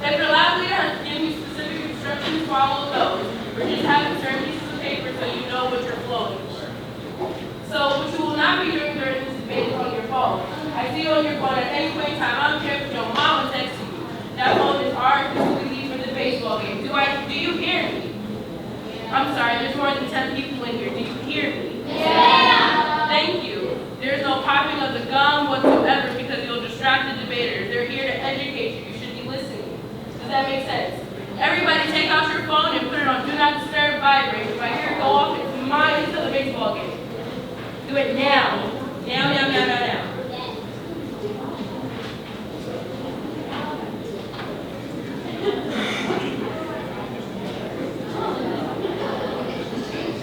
If your lab leader has given you specific instructions, follow those. Or just have certain pieces of paper so you know what you're flowing for. So what you will not be doing during this debate is on your phone. I see you on your phone at any point in time. I don't care if your mom is texting you. That phone is ours until we leave for the baseball game. Do you hear me? I'm sorry, there's more than 10 people in here. Do you hear me? Yeah! Thank you. There's no popping of the gum whatsoever because you'll distract the debaters. They're here to educate you. You should be listening. Does that make sense? Everybody take out your phone and put it on Do Not Disturb Vibrate. If I hear it go off, it's mine until the baseball game. Do it now. Now.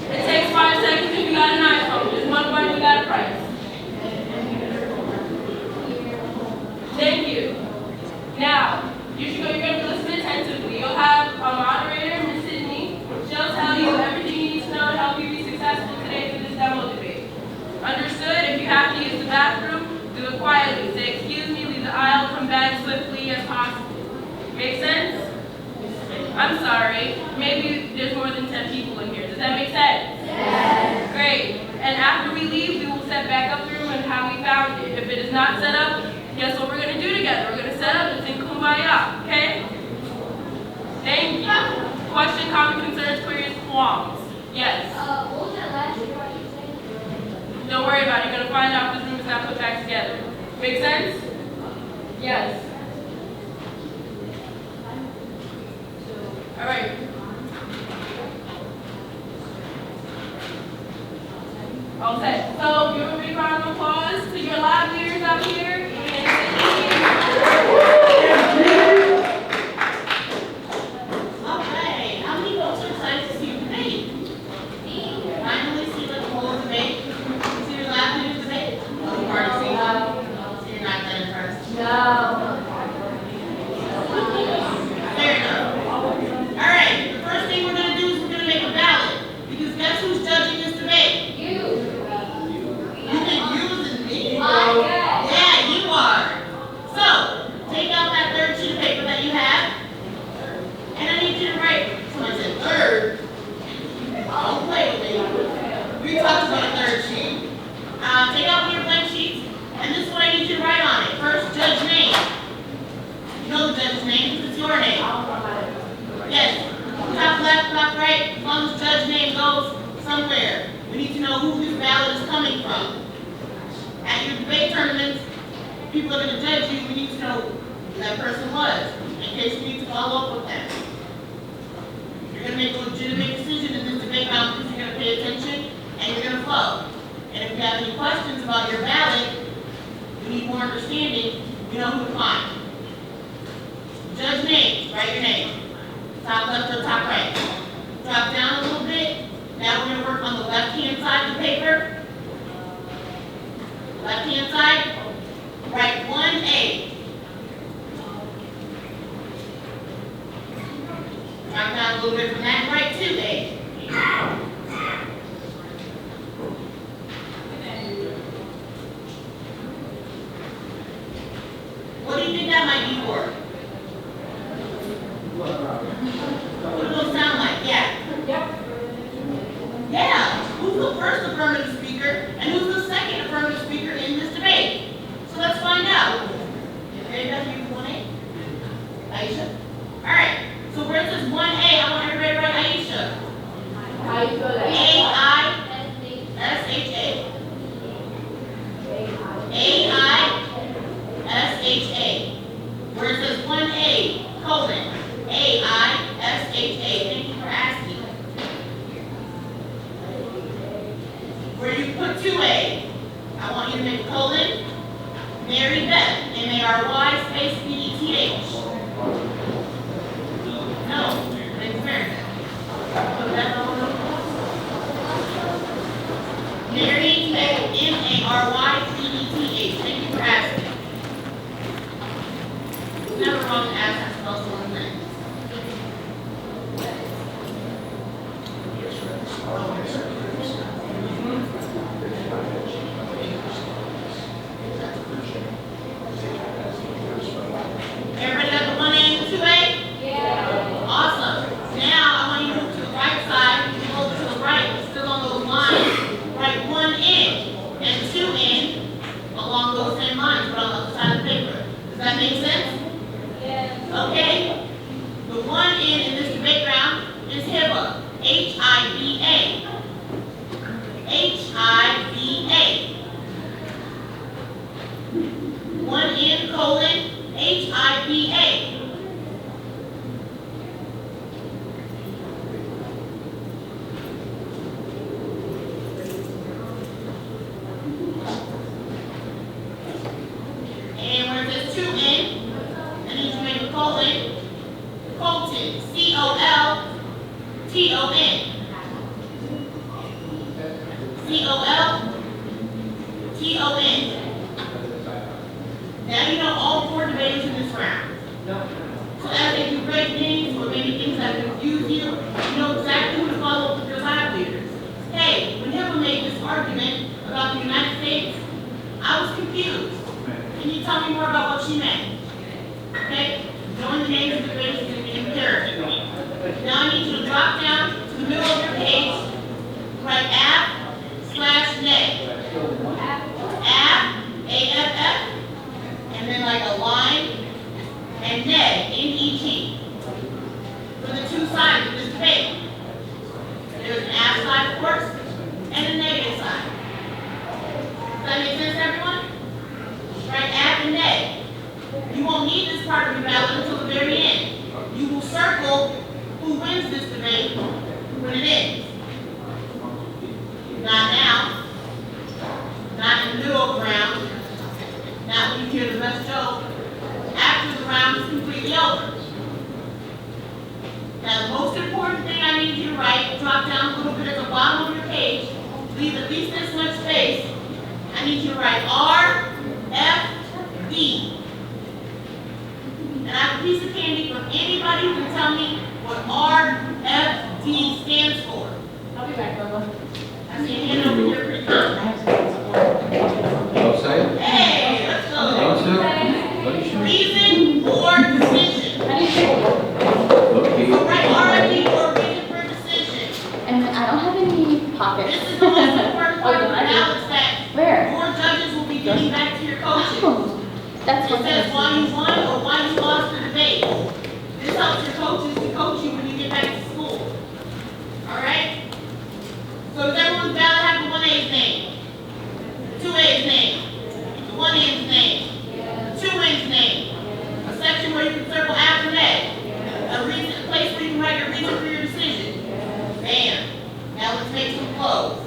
It takes 5 seconds if you got an iPhone. Just 1 point, you got a price. Thank you. Now, you're going to listen attentively. You'll have a moderator, Ms. Sydney. She'll tell you everything you need to know to help you be successful today for this demo debate. Understood? If you have to use the bathroom, do it quietly. Say, excuse me, leave the aisle, come back swiftly as possible. Make sense? I'm sorry. Maybe there's more than 10 people in here. Does that make sense? Yes. Great. And after we leave, we will set back up the room and how we found it. If it is not set up, guess what we're going to do together? We're going to set up and sing Kumbaya, okay? Thank you. Question, comment, concerns, queries, qualms? Yes. What was that last year what you said? Don't worry about it. You're going to find out if this room is not put back together. Make sense? Yes. All right. All set. So give a big round of applause to your lab leaders out here. Okay, how many folks are excited to see your debate? Finally see the whole debate? See your lab leaders debate? Oh, you already seen them? So you're not that impressed? No. Fair enough. All right, the first thing we're going to do is we're going to make a ballot. Because guess who's judging this debate? You. You think you is me? Yeah, you are. So, take out that 3rd sheet of paper that you have. And I need you to write. Someone said 3rd. Don't play with me. We talked about a 3rd sheet. Take out one of your blank sheets. And this is what I need top left, top right, as long as judge name goes somewhere. We need to know who this ballot is coming from. At your debate tournaments, people are gonna judge you, we need to know who that person was, in case we need to follow up with them. You're gonna make a legitimate decision in this debate round because you're gonna pay attention and you're gonna flow. And if you have any questions about your ballot, you need more understanding, you know who to find. Judge names, write your name. Top left or top right. Drop down a little bit. Now we're gonna work on the left-hand side of the paper. Left-hand side, write 1A. Drop down a little bit from that, write 2A. What do you think that might be for? What do those sound like? Yeah. Yeah. Who's the first affirmative speaker and who's the second affirmative speaker in this debate? So let's find out. Ready to use 1A? Aisha? Alright. So where it says 1A, I want everybody to write Aisha. A-I-S-H-A. A-I-S-H-A. Where it says 1A, colon, A-I-S-H-A. Thank you for asking. Where you put 2A, I want you to make a colon, Mary Beth, M-A-R-Y, space B-E-T-H. No, it's Mary Beth. Put that on. Mary Beth, M-A-R-Y, B-E-T-H. Thank you for asking. It's never wrong to ask that spell someone's name. Everybody got the 1A and the 2A? Yeah. Awesome. Now I want you to move to the right side, you go to the right, still on those lines. Write 1N and 2N along those same lines, but on the other side of the paper. Does that make sense? Yes. Okay. The 1N in this debate round is HIVA. H-I-V-A. H-I-V-A. 1N colon H-I-V-A. And where it says 2N, I need to make a colon, Colton, C-O-L-T-O-N. C-O-L-T-O-N. Now you know all 4 debaters in this round. So as they do great things or maybe things that confuse you, you know exactly who to follow up with your lab leaders. Hey, when Hippo made this argument about the United States, I was confused. Can you tell me more about what she meant? Okay? Knowing the names of the debaters is imperative. Now I need you to drop down to the middle of your page, write app/neg. App, A-F-F, and then like a line, and neg, N-E-G. For the 2 sides of this debate. There's an app side, of course, and a negative side. Does that make sense, everyone? Write app and neg. You won't need this part of your ballot until the very end. You will circle who wins this debate when it ends. Not now. Not in the middle of the round. Not when you hear the best joke. After the round is completely over. Now the most important thing I need you to write, drop down a little bit at the bottom of your page, leave at least this much space. I need you to write R, F, D. And I have a piece of candy for anybody who can tell me what R, F, D stands for. I'll be back, Bubba. I see a hand over here pretty good. Outside? Hey, let's go. Outside? Reason for decision. Okay. So write R, F, D for reason for decision. And I don't have any pockets. This is the most important part of the ballots that Where? your judges will be getting back to your coaches. Oh, that's It what says why you won or why you lost the debate. This helps your coaches to coach you when you get back to school. does everyone's ballot have the 1A's name? The 2A's name? The 1N's name? The 2N's name? A section where you can circle after that. A place where you can write your reason for your decision. Bam. Now let's make some flows.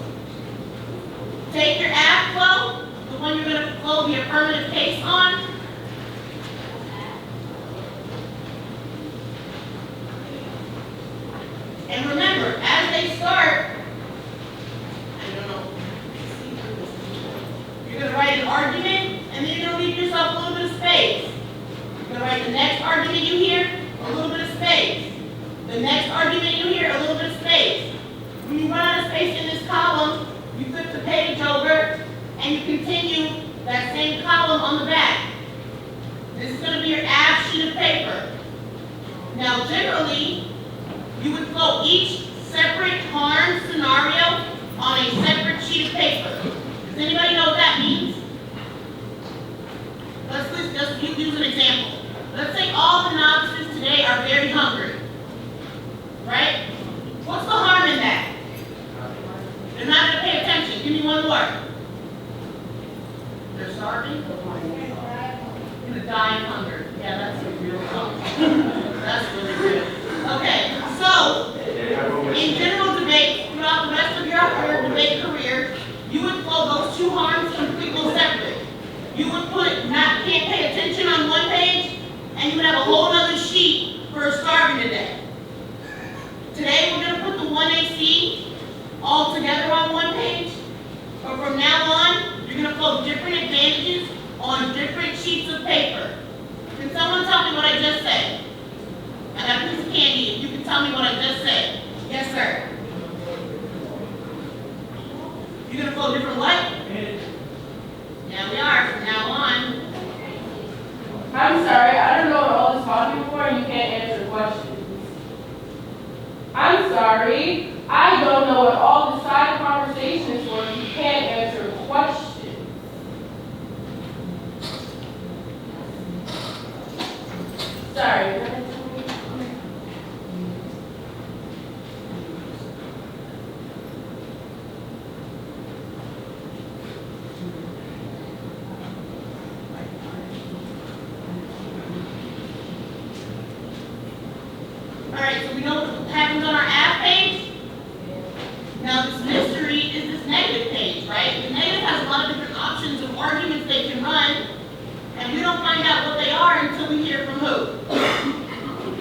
Take your app flow, the one you're going to flow the affirmative case on. And remember, as they start, I don't know, you're going to write an argument, and then you're going to leave yourself a little bit of space. You're going to write the next argument you hear, a little bit of space. The next argument you hear, a little bit of space. When you run out of space in this column, you flip the page over, and you continue that same column on the back. This is going to be your app sheet of paper. Now, generally, you would flow each separate harm scenario on a separate sheet of paper. Does anybody know what that means? Let's just use an example. Let's say all the novices today are very hungry. Right? What's the harm in that? They're not going to pay attention. Give me one more. They're starving? They're going to die of hunger. Yeah, that's a real problem. That's really good. Okay, so in general debate, throughout the rest of your debate career, you would flow those two harms completely separate. You would put can't pay attention on one page, and you would have a whole other sheet for starving to death. Today we're going to put the 1AC all together on one page, but from now on, you're going to flow different advantages on different sheets of paper. Can someone tell me what I just said? I got a piece of candy, if you can tell me what I just said. Yes, sir. You're going to flow different what? Yeah, we are from now on. I'm sorry, I don't know what all this talking for and you can't answer questions. I'm sorry, I don't know what all this side conversation is for if you can't answer questions. Sorry. Alright, so we know what happens on our app page. Now this mystery is this negative page, right? The negative has a lot of different options of arguments they can run, and we don't find out what they are until we hear from who?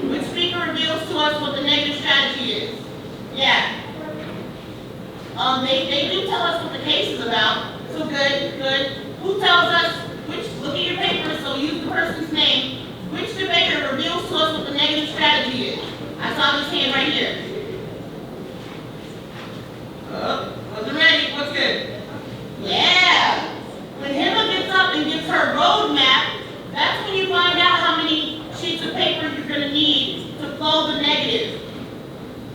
Which speaker reveals to us what the negative strategy is? Yeah. They do tell us what the case is about, so good. Who tells us look at your paper, so use the person's name. Which debater reveals to us what the negative strategy is? I saw this hand right here. Wasn't ready, what's good? Yeah! When Hema gets up and gives her roadmap, that's when you find out how many sheets of paper you're going to need to flow the negative.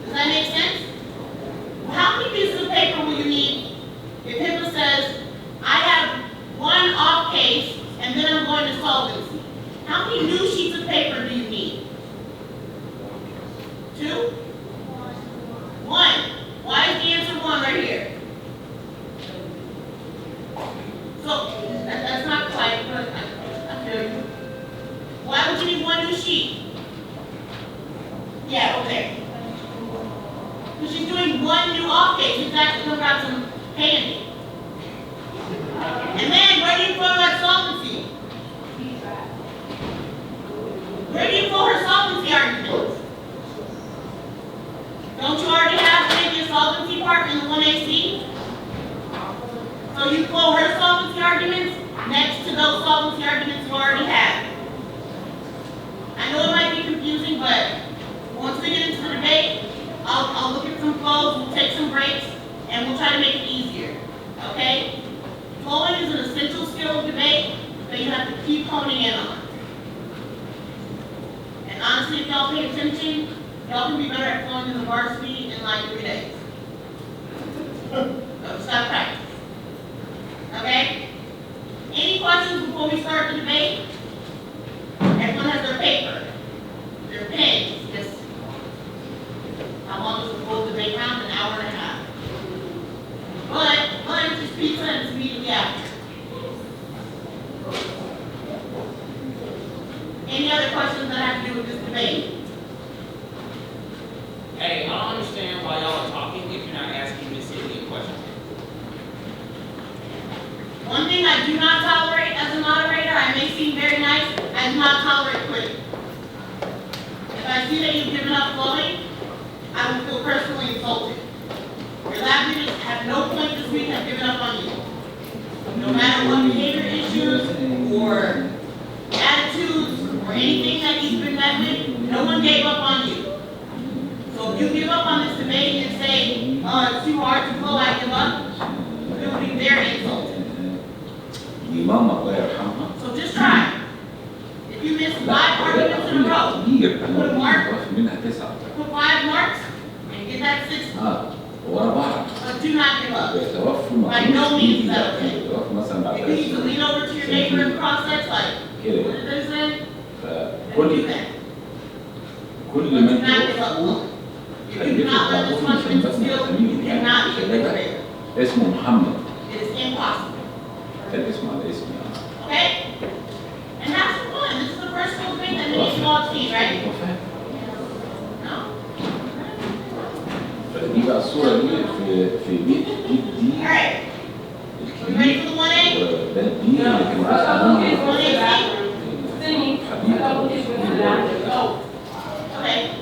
Does that make sense? How many pieces of paper will you need if Hema says, I have one off case and then I'm going to solvency? How many new sheets of paper do you need? 2? 1. Why is the answer 1 right here? So, that's not quite, but I feel you. Why would you need 1 new sheet? Yeah, okay. Because she's doing 1 new off case. Exactly, come grab some candy. And then, where do you throw that solvency? Where do you pull her solvency arguments? Don't you already have maybe a solvency part in the 1AC? So you pull her solvency arguments next to those solvency arguments you already have. I know it might be confusing, but once we get into the debate, I'll look at some flows, we'll take some breaks, and we'll try to make it easier. Okay? Flowing is an essential skill of debate that you have to keep honing in on. And honestly, if y'all pay attention, y'all can be better at flowing than the varsity in like 3 days. So stop practice. Okay? Any questions before we start the debate? Everyone has their paper, their pens. How long is the full debate round? An hour and a half. after. Any other questions that have to do with this debate? Hey, I don't understand why y'all are talking if you're not asking Miss Cindy a question. One thing I do not tolerate as a moderator, I may seem very nice, I do not tolerate quitting. If I see that you've given up flowing, I will feel personally insulted. Your lab leaders have no point this week have given up on you. No matter what behavior issues or attitudes or anything that you've been met with, no one gave up on you. So if you give up on this debate and say, oh, it's too hard to flow, I give up, it will be very insulting. So just try. If you miss 5 arguments in a row, put a mark, put 5 marks, and get that 6th. But do not give up. By no means is that okay. If you need to lean over to your neighbor and process, like, what did they say? Then do that. But do not give up. If you do not learn this fundamental skill, you cannot be a liberator. اسمه محمد. It is impossible. الاسم على اسمي. Okay? And have some fun. This is the first school thing that needs small team, right? No? دي بقى الصورة دي في بيت دي. Alright. We ready for the 1A? ده دي اللي كان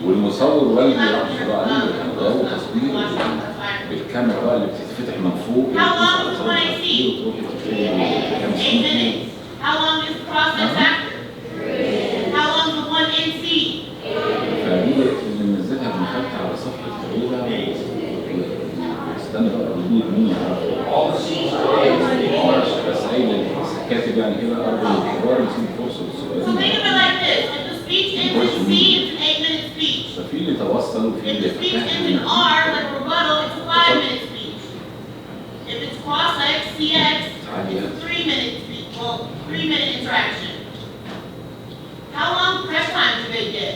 والمصور والدي رحمه الله عليه كان جايب تصوير بالكاميرا اللي بتتفتح من فوق. How long is the 1AC? 8 minutes. How long is the process after? How long is the 1NC? فدي اللي منزلها ابن خالتي على صفحة العيلة واستنى بقى ردود مين بس عيلة كاتب يعني كده أرض الحوار يسيب فرصة للسؤال. So think of it like this. If the speech ends in C, it's an 8-minute speech. ففي اللي توصل وفي If اللي the speech ends in R, like rebuttal, it's a 5-minute speech. If it's cross-X, CX, it's a 3-minute speech. Well, 3-minute interaction. How long prep time do they get?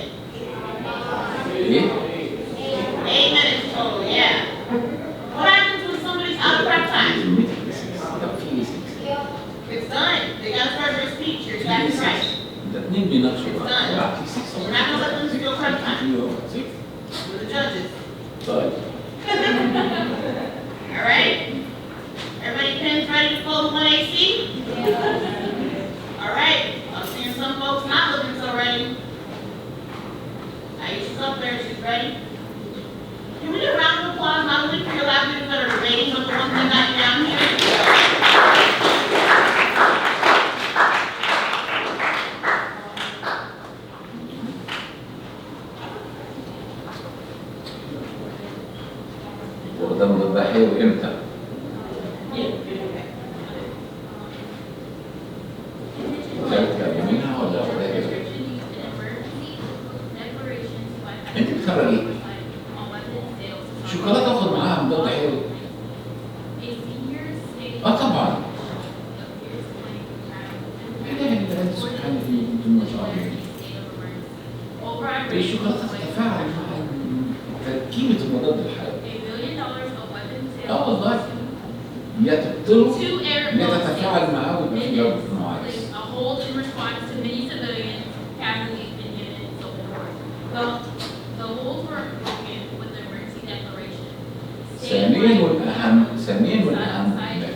8 minutes total, yeah. What happens when somebody's out of prep time? It's done. They gotta start their speech. You're exactly right. It's done. We're not gonna let them steal prep time. We're the judges. Alright? Everybody pens ready to flow the 1AC? Alright. I'm seeing some folks not looking so ready. Aisha's up there, she's ready. Can we do a round of applause not only for your lab leaders that are debating, but the ones that got you down here? وده مضاد حيوي امتى؟ منها ولا انت بتخرج ايه؟ شوكولاته تاخد معاها مضاد حيوي؟ طبعا. سبحان الله ما شاء الله. الشوكولاته تتفاعل مع تركيبه المضاد الحيوي. والله يا تقتله يا تتفاعل معاه ويبقى في جواب معاكس. ثانيا والأهم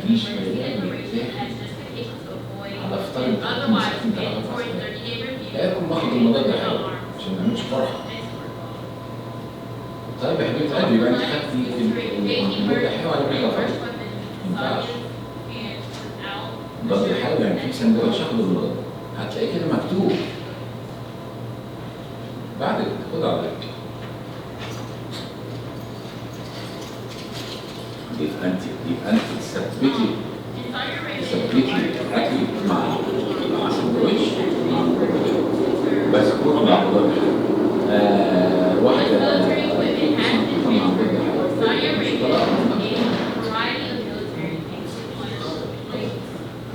مفيش بيان يتاح على افتراض لا يكون واخد المضاد الحيوي عشان ما نعملش فرحة. طيب يا حبيبتي قلبي يبقى انت خدتي المضاد الحيوي على كده فرق. ما ينفعش. المضاد الحيوي يعني في سندوتش اخد المضاد هتلاقي كده مكتوب بعد خد على بالك. يبقى انت تثبتي الاكل مع سندوتش بس خد مع مضاد واحده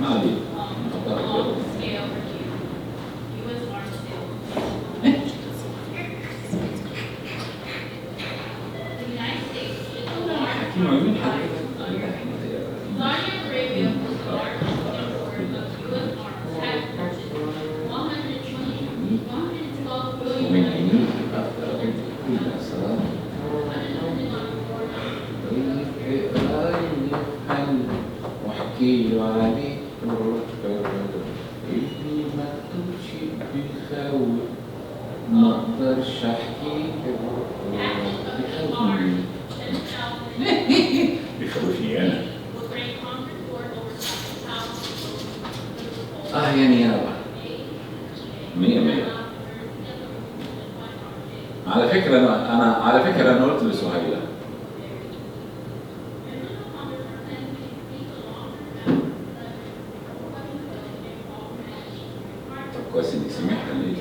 ما عليك حكيم عيون حضرتك احكي له عليك اللي مكتوبش بيخوف ما اقدرش احكي بيخوفني انا. يعني يا رب 100. على فكرة أنا قلت لسهيلة طب كويس إنك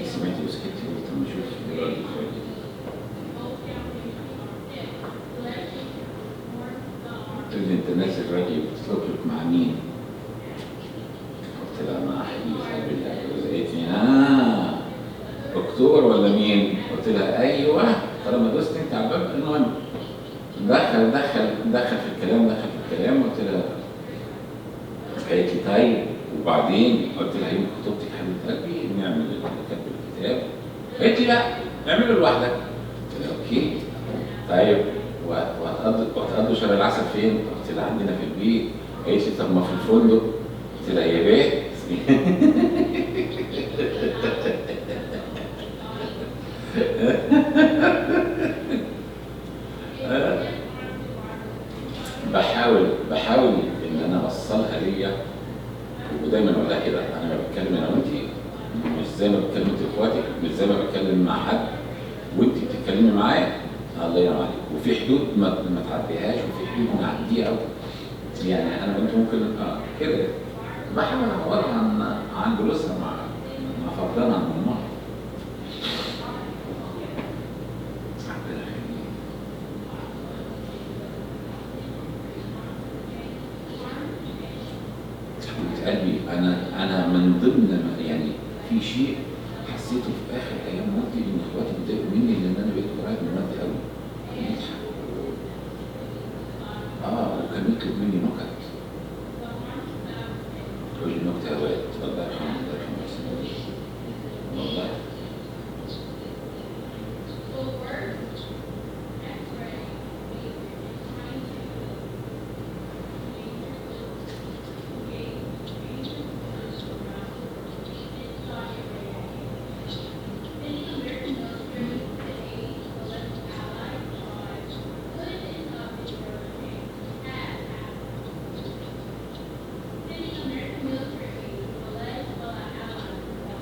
سمعتي وسكتي قلت أما أشوف إيه رأيك فيها. قلت لي أنت نازل راجل بتتلوك مع مين؟ قلت لها مع حبيبي قالت لي اكتوبر ولا مين؟ قلت لها ايوه طالما دوست انت على الباب. المهم دخل في الكلام قلت لها قالت لي طيب وبعدين قلت لها يوم خطوبتك حبيبه قلبي نعمل كتب الكتاب. قالت لي لا اعمله لوحدك. قلت لها اوكي طيب وهتقضوا شهر العسل فين؟ قلت لها عندنا في البيت. قالت لي طب ما في الفندق. قلت لها يا بيت بحاول ان انا اوصلها ليا ودايما اقول لها كده انا لما بتكلم انا وانت مش زي ما بتكلم انت اخواتك مش زي ما بتكلم مع حد وانت بتتكلمي معايا الله ينور عليك وفي حدود ما تعديهاش وفي حدود نعديها يعني انا وانت ممكن كده بحاول اعوضها عن جلوسها مع فقدان عن امها. قلبي انا من ضمن يعني في شيء حسيته في اخر ايام موتي ان اخواتي بيتضايقوا مني لان انا بقيت قريب من والدي قوي. وكان يطلب مني نكت. تقول لي نكته يا واد الله يرحمه والله.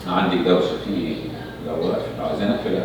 عندك دوشه في لو عايزين اقفل.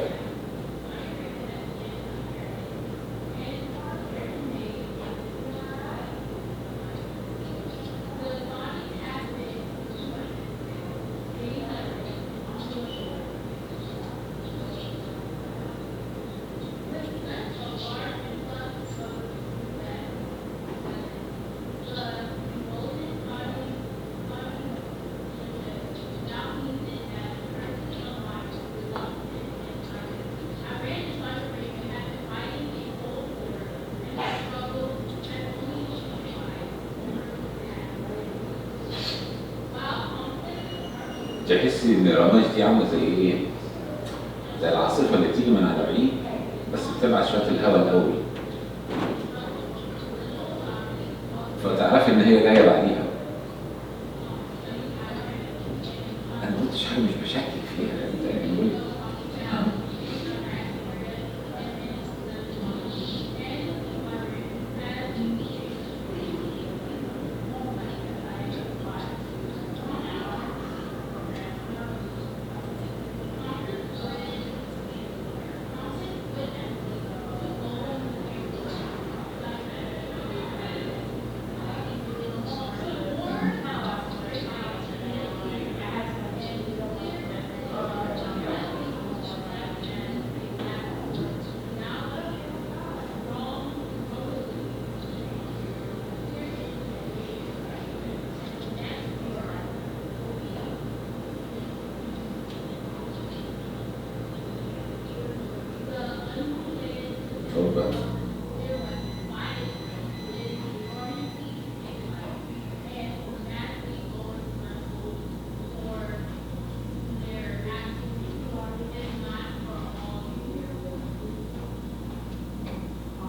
تحسي ان الرماش دي عامله زي ايه؟ زي العاصفه اللي بتيجي من على بعيد بس بتبعت شويه الهواء الاول فتعرفي ان هي جايه بعديها. انا ما قلتش حاجه مش بشكك فيها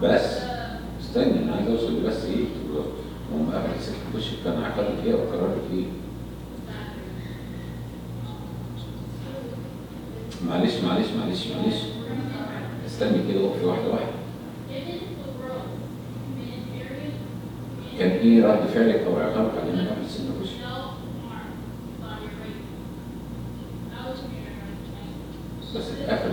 بس استني انا عايز اوصل بس ايه وهم قبل سكه وشك كان عقدك ايه او قرارك ايه؟ معلش استني كده وقفي واحدة واحدة. كان ايه رد فعلك او عقابك على انك عملت سن كشك؟ بس اتقفل.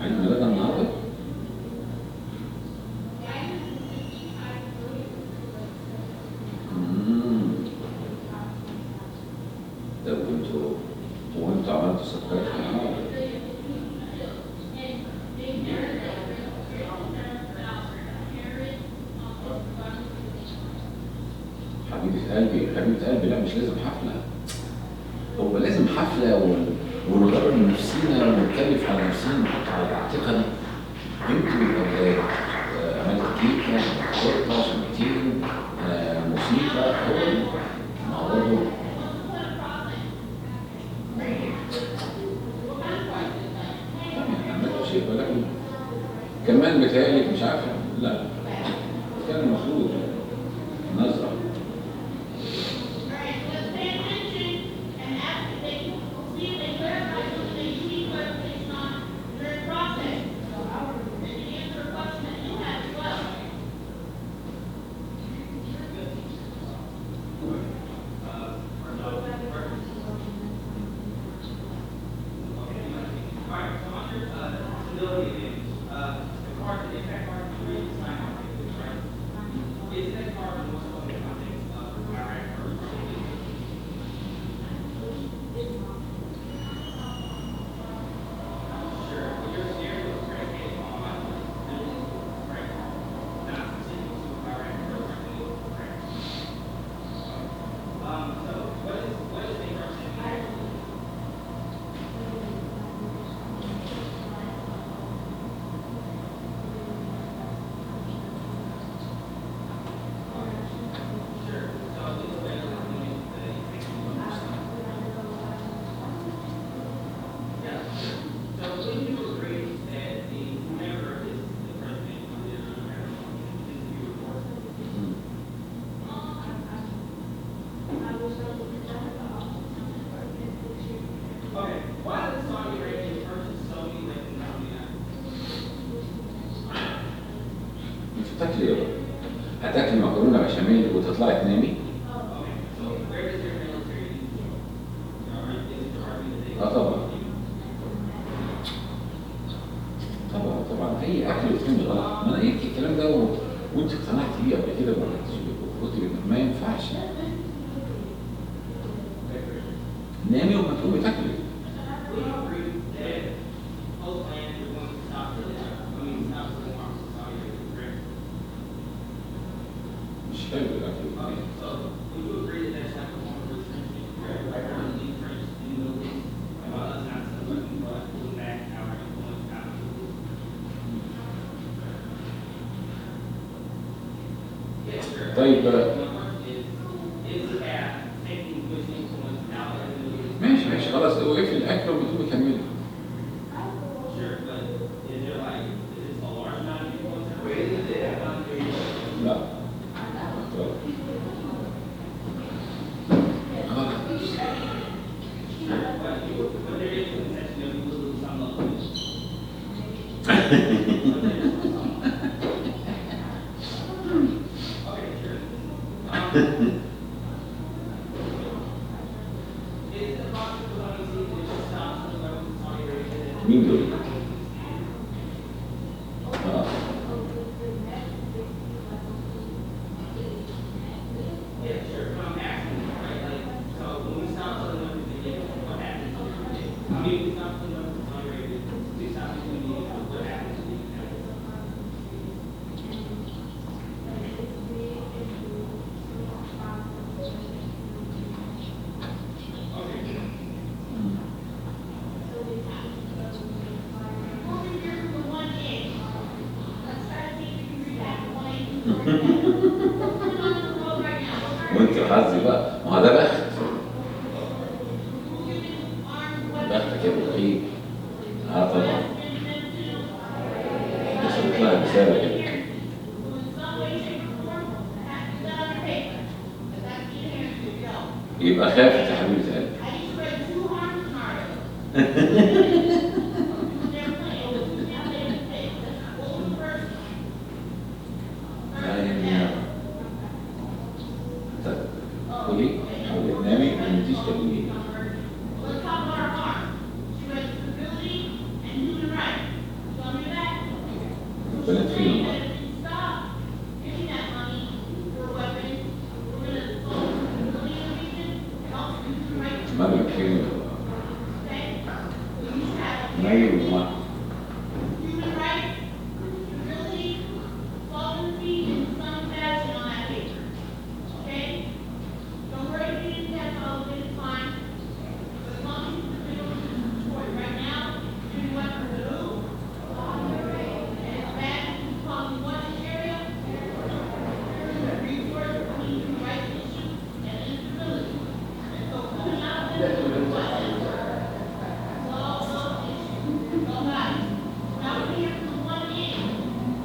عيد ميلادها النهارده؟ ده وانتوا عملتوا سكرات معاه؟ حبيبة قلبي لا مش لازم حفلة. هو لازم حفلة ونغير من نفسينا ونتكلف على نفسنا ونحط على عاتقنا. انتوا عملت كيكة، خطة، شمتين، موسيقى، هو ما هو برضه عملت شيء ولكن كمان بتهيألك مش عارفة. لا كان المفروض نظرة. هتاكلي مكرونه بشاميل وتطلعي تنامي؟ طبعا اي اكل بتكون غلط. ما انا قلت الكلام ده وانت اقتنعتي بيه قبل كده وقلت ما ينفعش. نامي وما تقومي تاكلي. مش حلو الاكل. طيب ماشي خلاص وقفي الاكل وبتقومي كملي. لا مين دول؟ وانت حظي بقى، ما هو ده بخت. بختك يا ابو الخير. اه طبعا. بس بيطلع رسالة كده. يبقى خافت يا حبيبة قلبي. قولي أو تنامي وما تجيش تكلميني. البنات فين والله؟ مريم فين؟ مريم والله.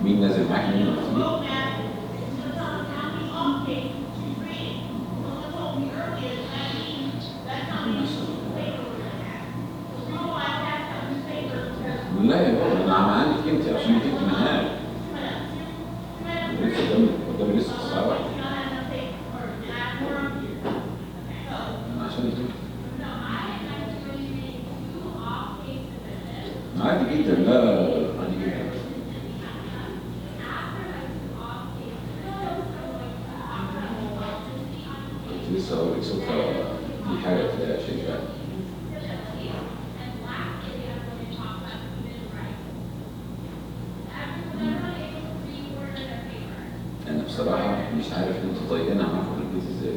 مين نازل معاك مين ولا لا يا بابا انا عم عندك انت عشان انت منهاج. لسه قدامي لسه الساعة 1 عشان انت عادي جدا. لا عادي جدا. كنت لسه هقول لك صوتها دي حاجة كده شايفها. أنا بصراحة مش عارف انتوا طايقينها معاكم في البيت ازاي.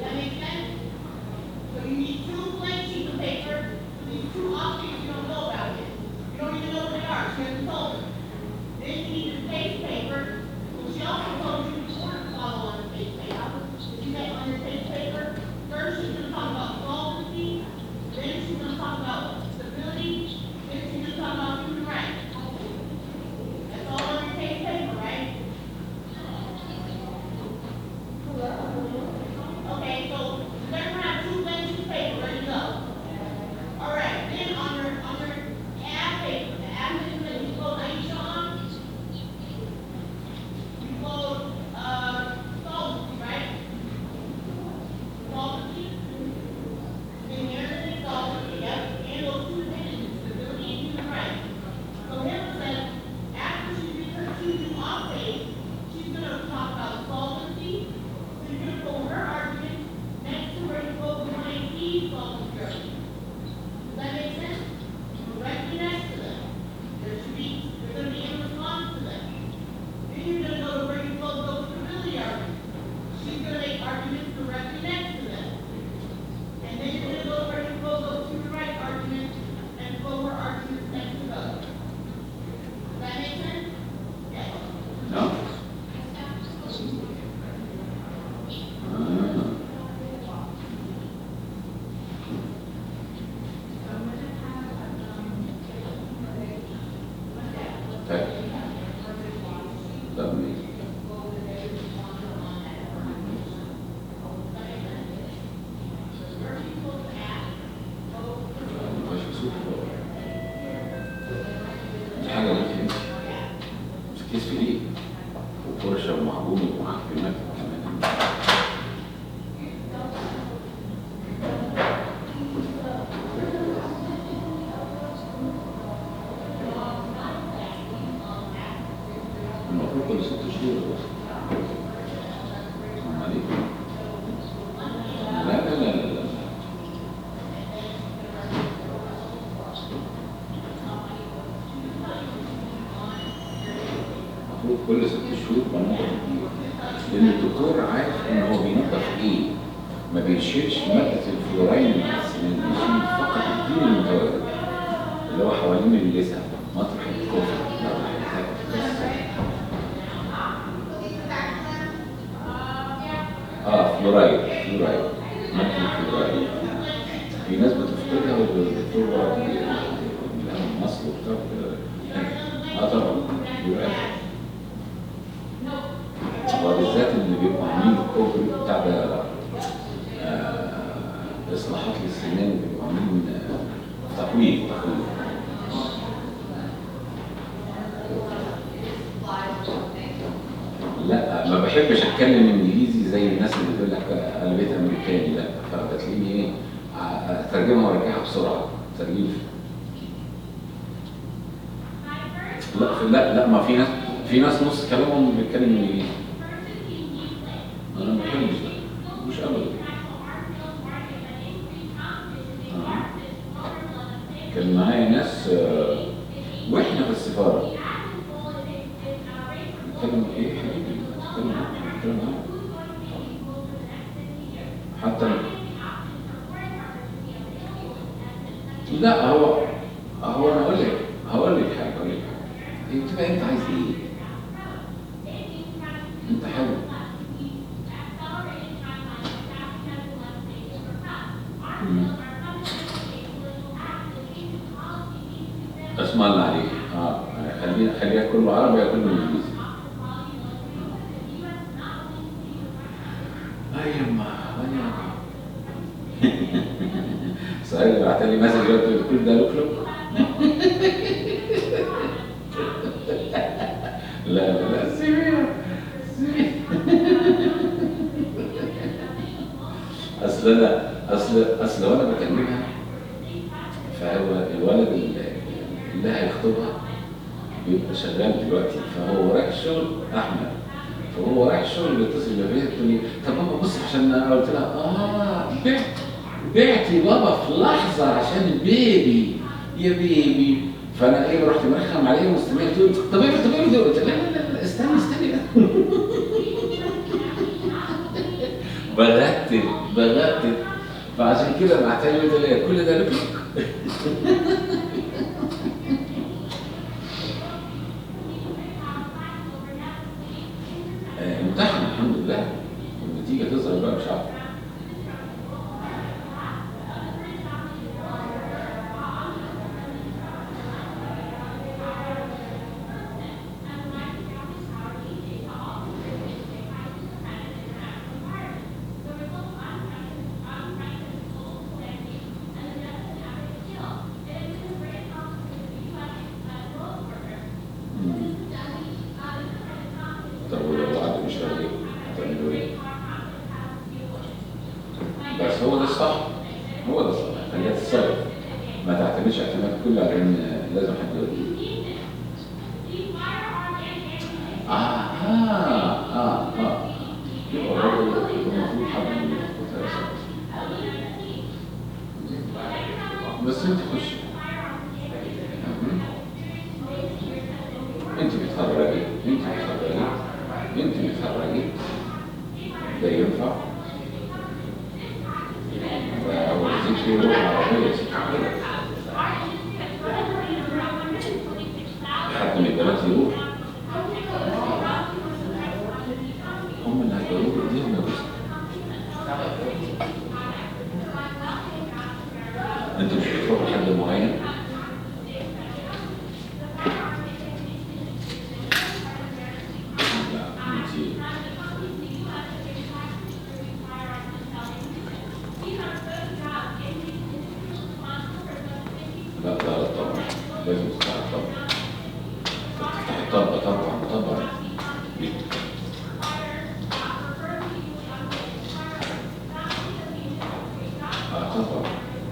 كل 6 شهور بننظف فيه، لأن الدكتور عارف إن هو بينظف إيه، ما بيشيلش مادة الفلوراين من السنان، بيشيل فقط الطين المتواجد اللي هو حوالين اللثة، مطرح الكوفة، مطرح الحاجة بس. فلورايد مادة فلورايد. في ناس بتفقدها وبتروح مصر وبتاع كده. طبعا فلورايد. وبالذات اللي بيبقوا عاملين الكوبري بتاع ده اصلاحات للسنان، بيبقوا عاملين تقويم. لا ما بحبش اتكلم انجليزي زي الناس اللي بتقول لك انا بقيت امريكاني، لا فبتلاقيني ايه اترجمها وارجعها بسرعه ترجيف. لا ما في ناس نص كلامهم بيتكلم انجليزي. انا ما بحبش ده مش ابدا. كان معايا ناس واحنا في السفاره بتكلم ايه حبيبي بتكلم حتى لا هو انا هقول لك حاجه انت بقى انت عايز ايه؟ انت حلو اسمع الله عليك. خليها كله عربي يا كله انجليزي. ايما سؤال اللي بعتلي مسج قلت كل ده لوك لا سيبيها اصل وانا بكلمها فهو الولد اللي هيخطبها بيبقى شغال دلوقتي، فهو رايح الشغل احمد، فهو رايح الشغل بيتصل بيا تقول لي طب بابا بص عشان قلت لها بعتي بابا في لحظه عشان البيبي يا بيبي. فانا ايه رحت مرخم عليه ومستنيه تقول طب ايه قلت لا استني بغتت فعشان كده بعتها لي كل ده لك امتحن الحمد لله والنتيجه تظهر بقى مش عارف. خليها تتصرف ما تعتمدش اعتماد كلي على ان لازم حد يقول يبقى برضه المفروض حد يقول بس انت خشي انت بتخرجي ده ينفع وزيك يروح عربية حد من البنات يروح هم اللي هيجربوا ايديهم يا بس انتوا مش بتروحوا لحد معين لازم تفتح الطبق طبعا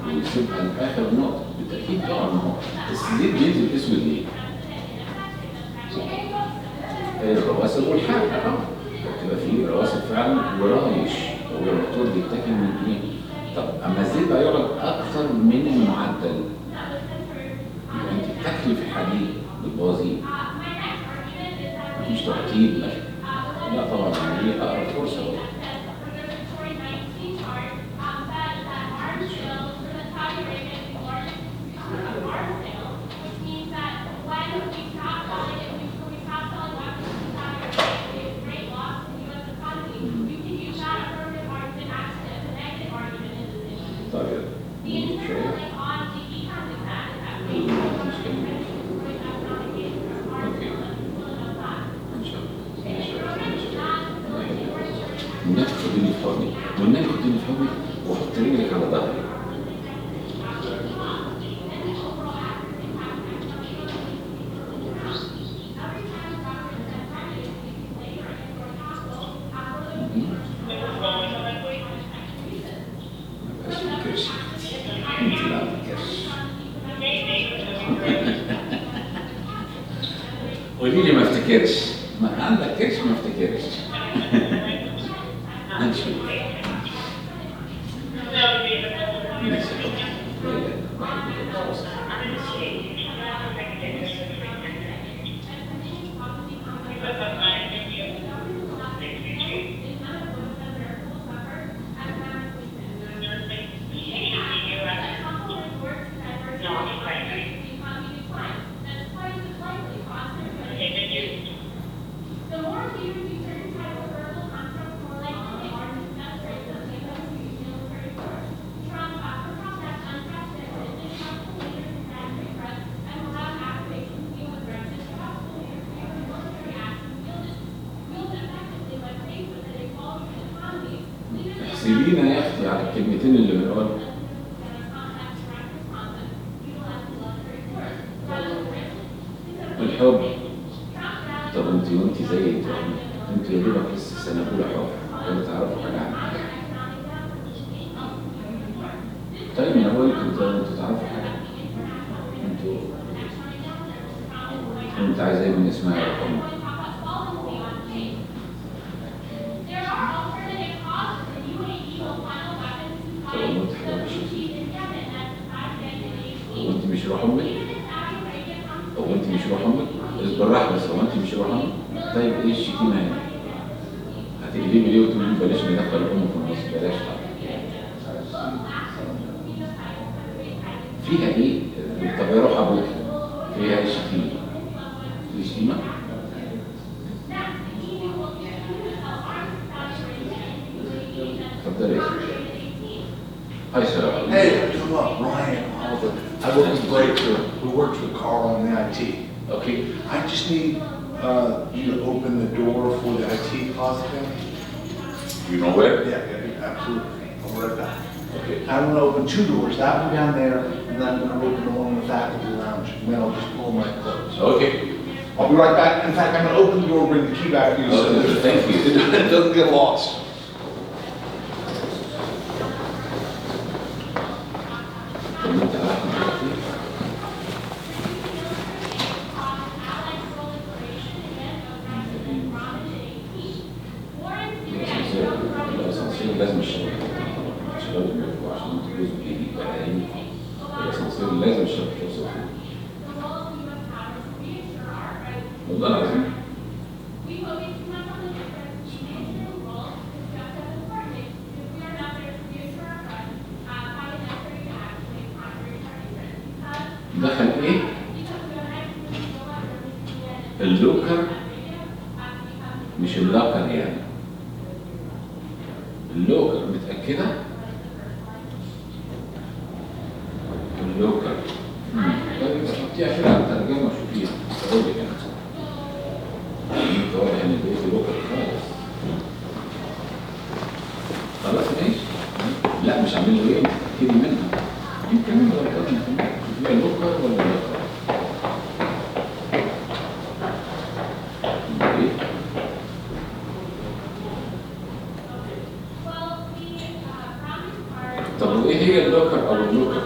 ويسيبها لاخر نقطه بالتاكيد طبعا. الزيت بينزل اسود ليه؟ الرواسب والحرق بتبقى فيه رواسب فعلا ورايش هو الموتور بيتاكل من ايه؟ طب اما الزيت بقى يقعد اكثر من المعدل انت بتاكلي في الحديد بالبوازيك مفيش ترتيب لا طبعا دي اقرب فرصه بقى. والنبي خدوني في حضني، والنبي خدوني في حضني وحط رجلك على ظهري. ما بقاش في كرش، انت اللي عندك كرش. قولي لي ما افتكرش، ما عندك كرش ما افتكرش. هنشوف. ماشي احسبينا يا اختي على الكلمتين اللي بنقولهم. الحب. طب وانت زي انت يا دوبك لسه سنه اولى حب ولا تعرفوا حاجه عنها؟ طيب انا بقول لك انتوا تعرفوا حاجه؟ انت عايزه ايه من اسمها يا رقم؟ هو انت مش روح امك؟ هو انت مش روح امك؟ بالراحه بس، هو انت مش روح امك؟ طيب ايه الشتيمه هنا؟ هتقلبي ليه وتقولي بلاش ندخل الام في النص؟ بلاش فيها ايه؟ طب يا روح ابوك فيها ايه الشتيمه؟ في شتيمه؟ اتفضلي يا سيدي. Hi, sir. Hey, come up, Ryan Oliver. I work with Blake who works with Carl on the IT. Okay. I just need you to open the door for the IT closet then. You know where? Yeah, absolutely. I'll be right back. Okay. I'm going to open two doors, that one down there, and then I'm going to open the one in the faculty lounge, and then I'll just pull my clothes. Okay. I'll be right back. In fact, I'm going to open the door, bring the key back to you, so Okay, thank you. it doesn't get lost. لازم الشباب يبقوا عشان انتوا جزء جديد بقى يعني الاسانسير لازم الشباب توصل فيه. والله العظيم. دخل ايه؟ اللوكر مش اللوكر يعني. اللوكر متأكدة؟ اللوكر. طيب بس حطيها كده على الترجمة وشوفيها. أقول لك أنا. أنت واضح إن البيت لوكر خالص. خلاص ماشي. لا مش عامل له إيه؟ تأكدي منها. يمكن أنا غلطان شوفيها لوكر ولا لوكر؟ طب وايه هي اللوكر او اللوكر؟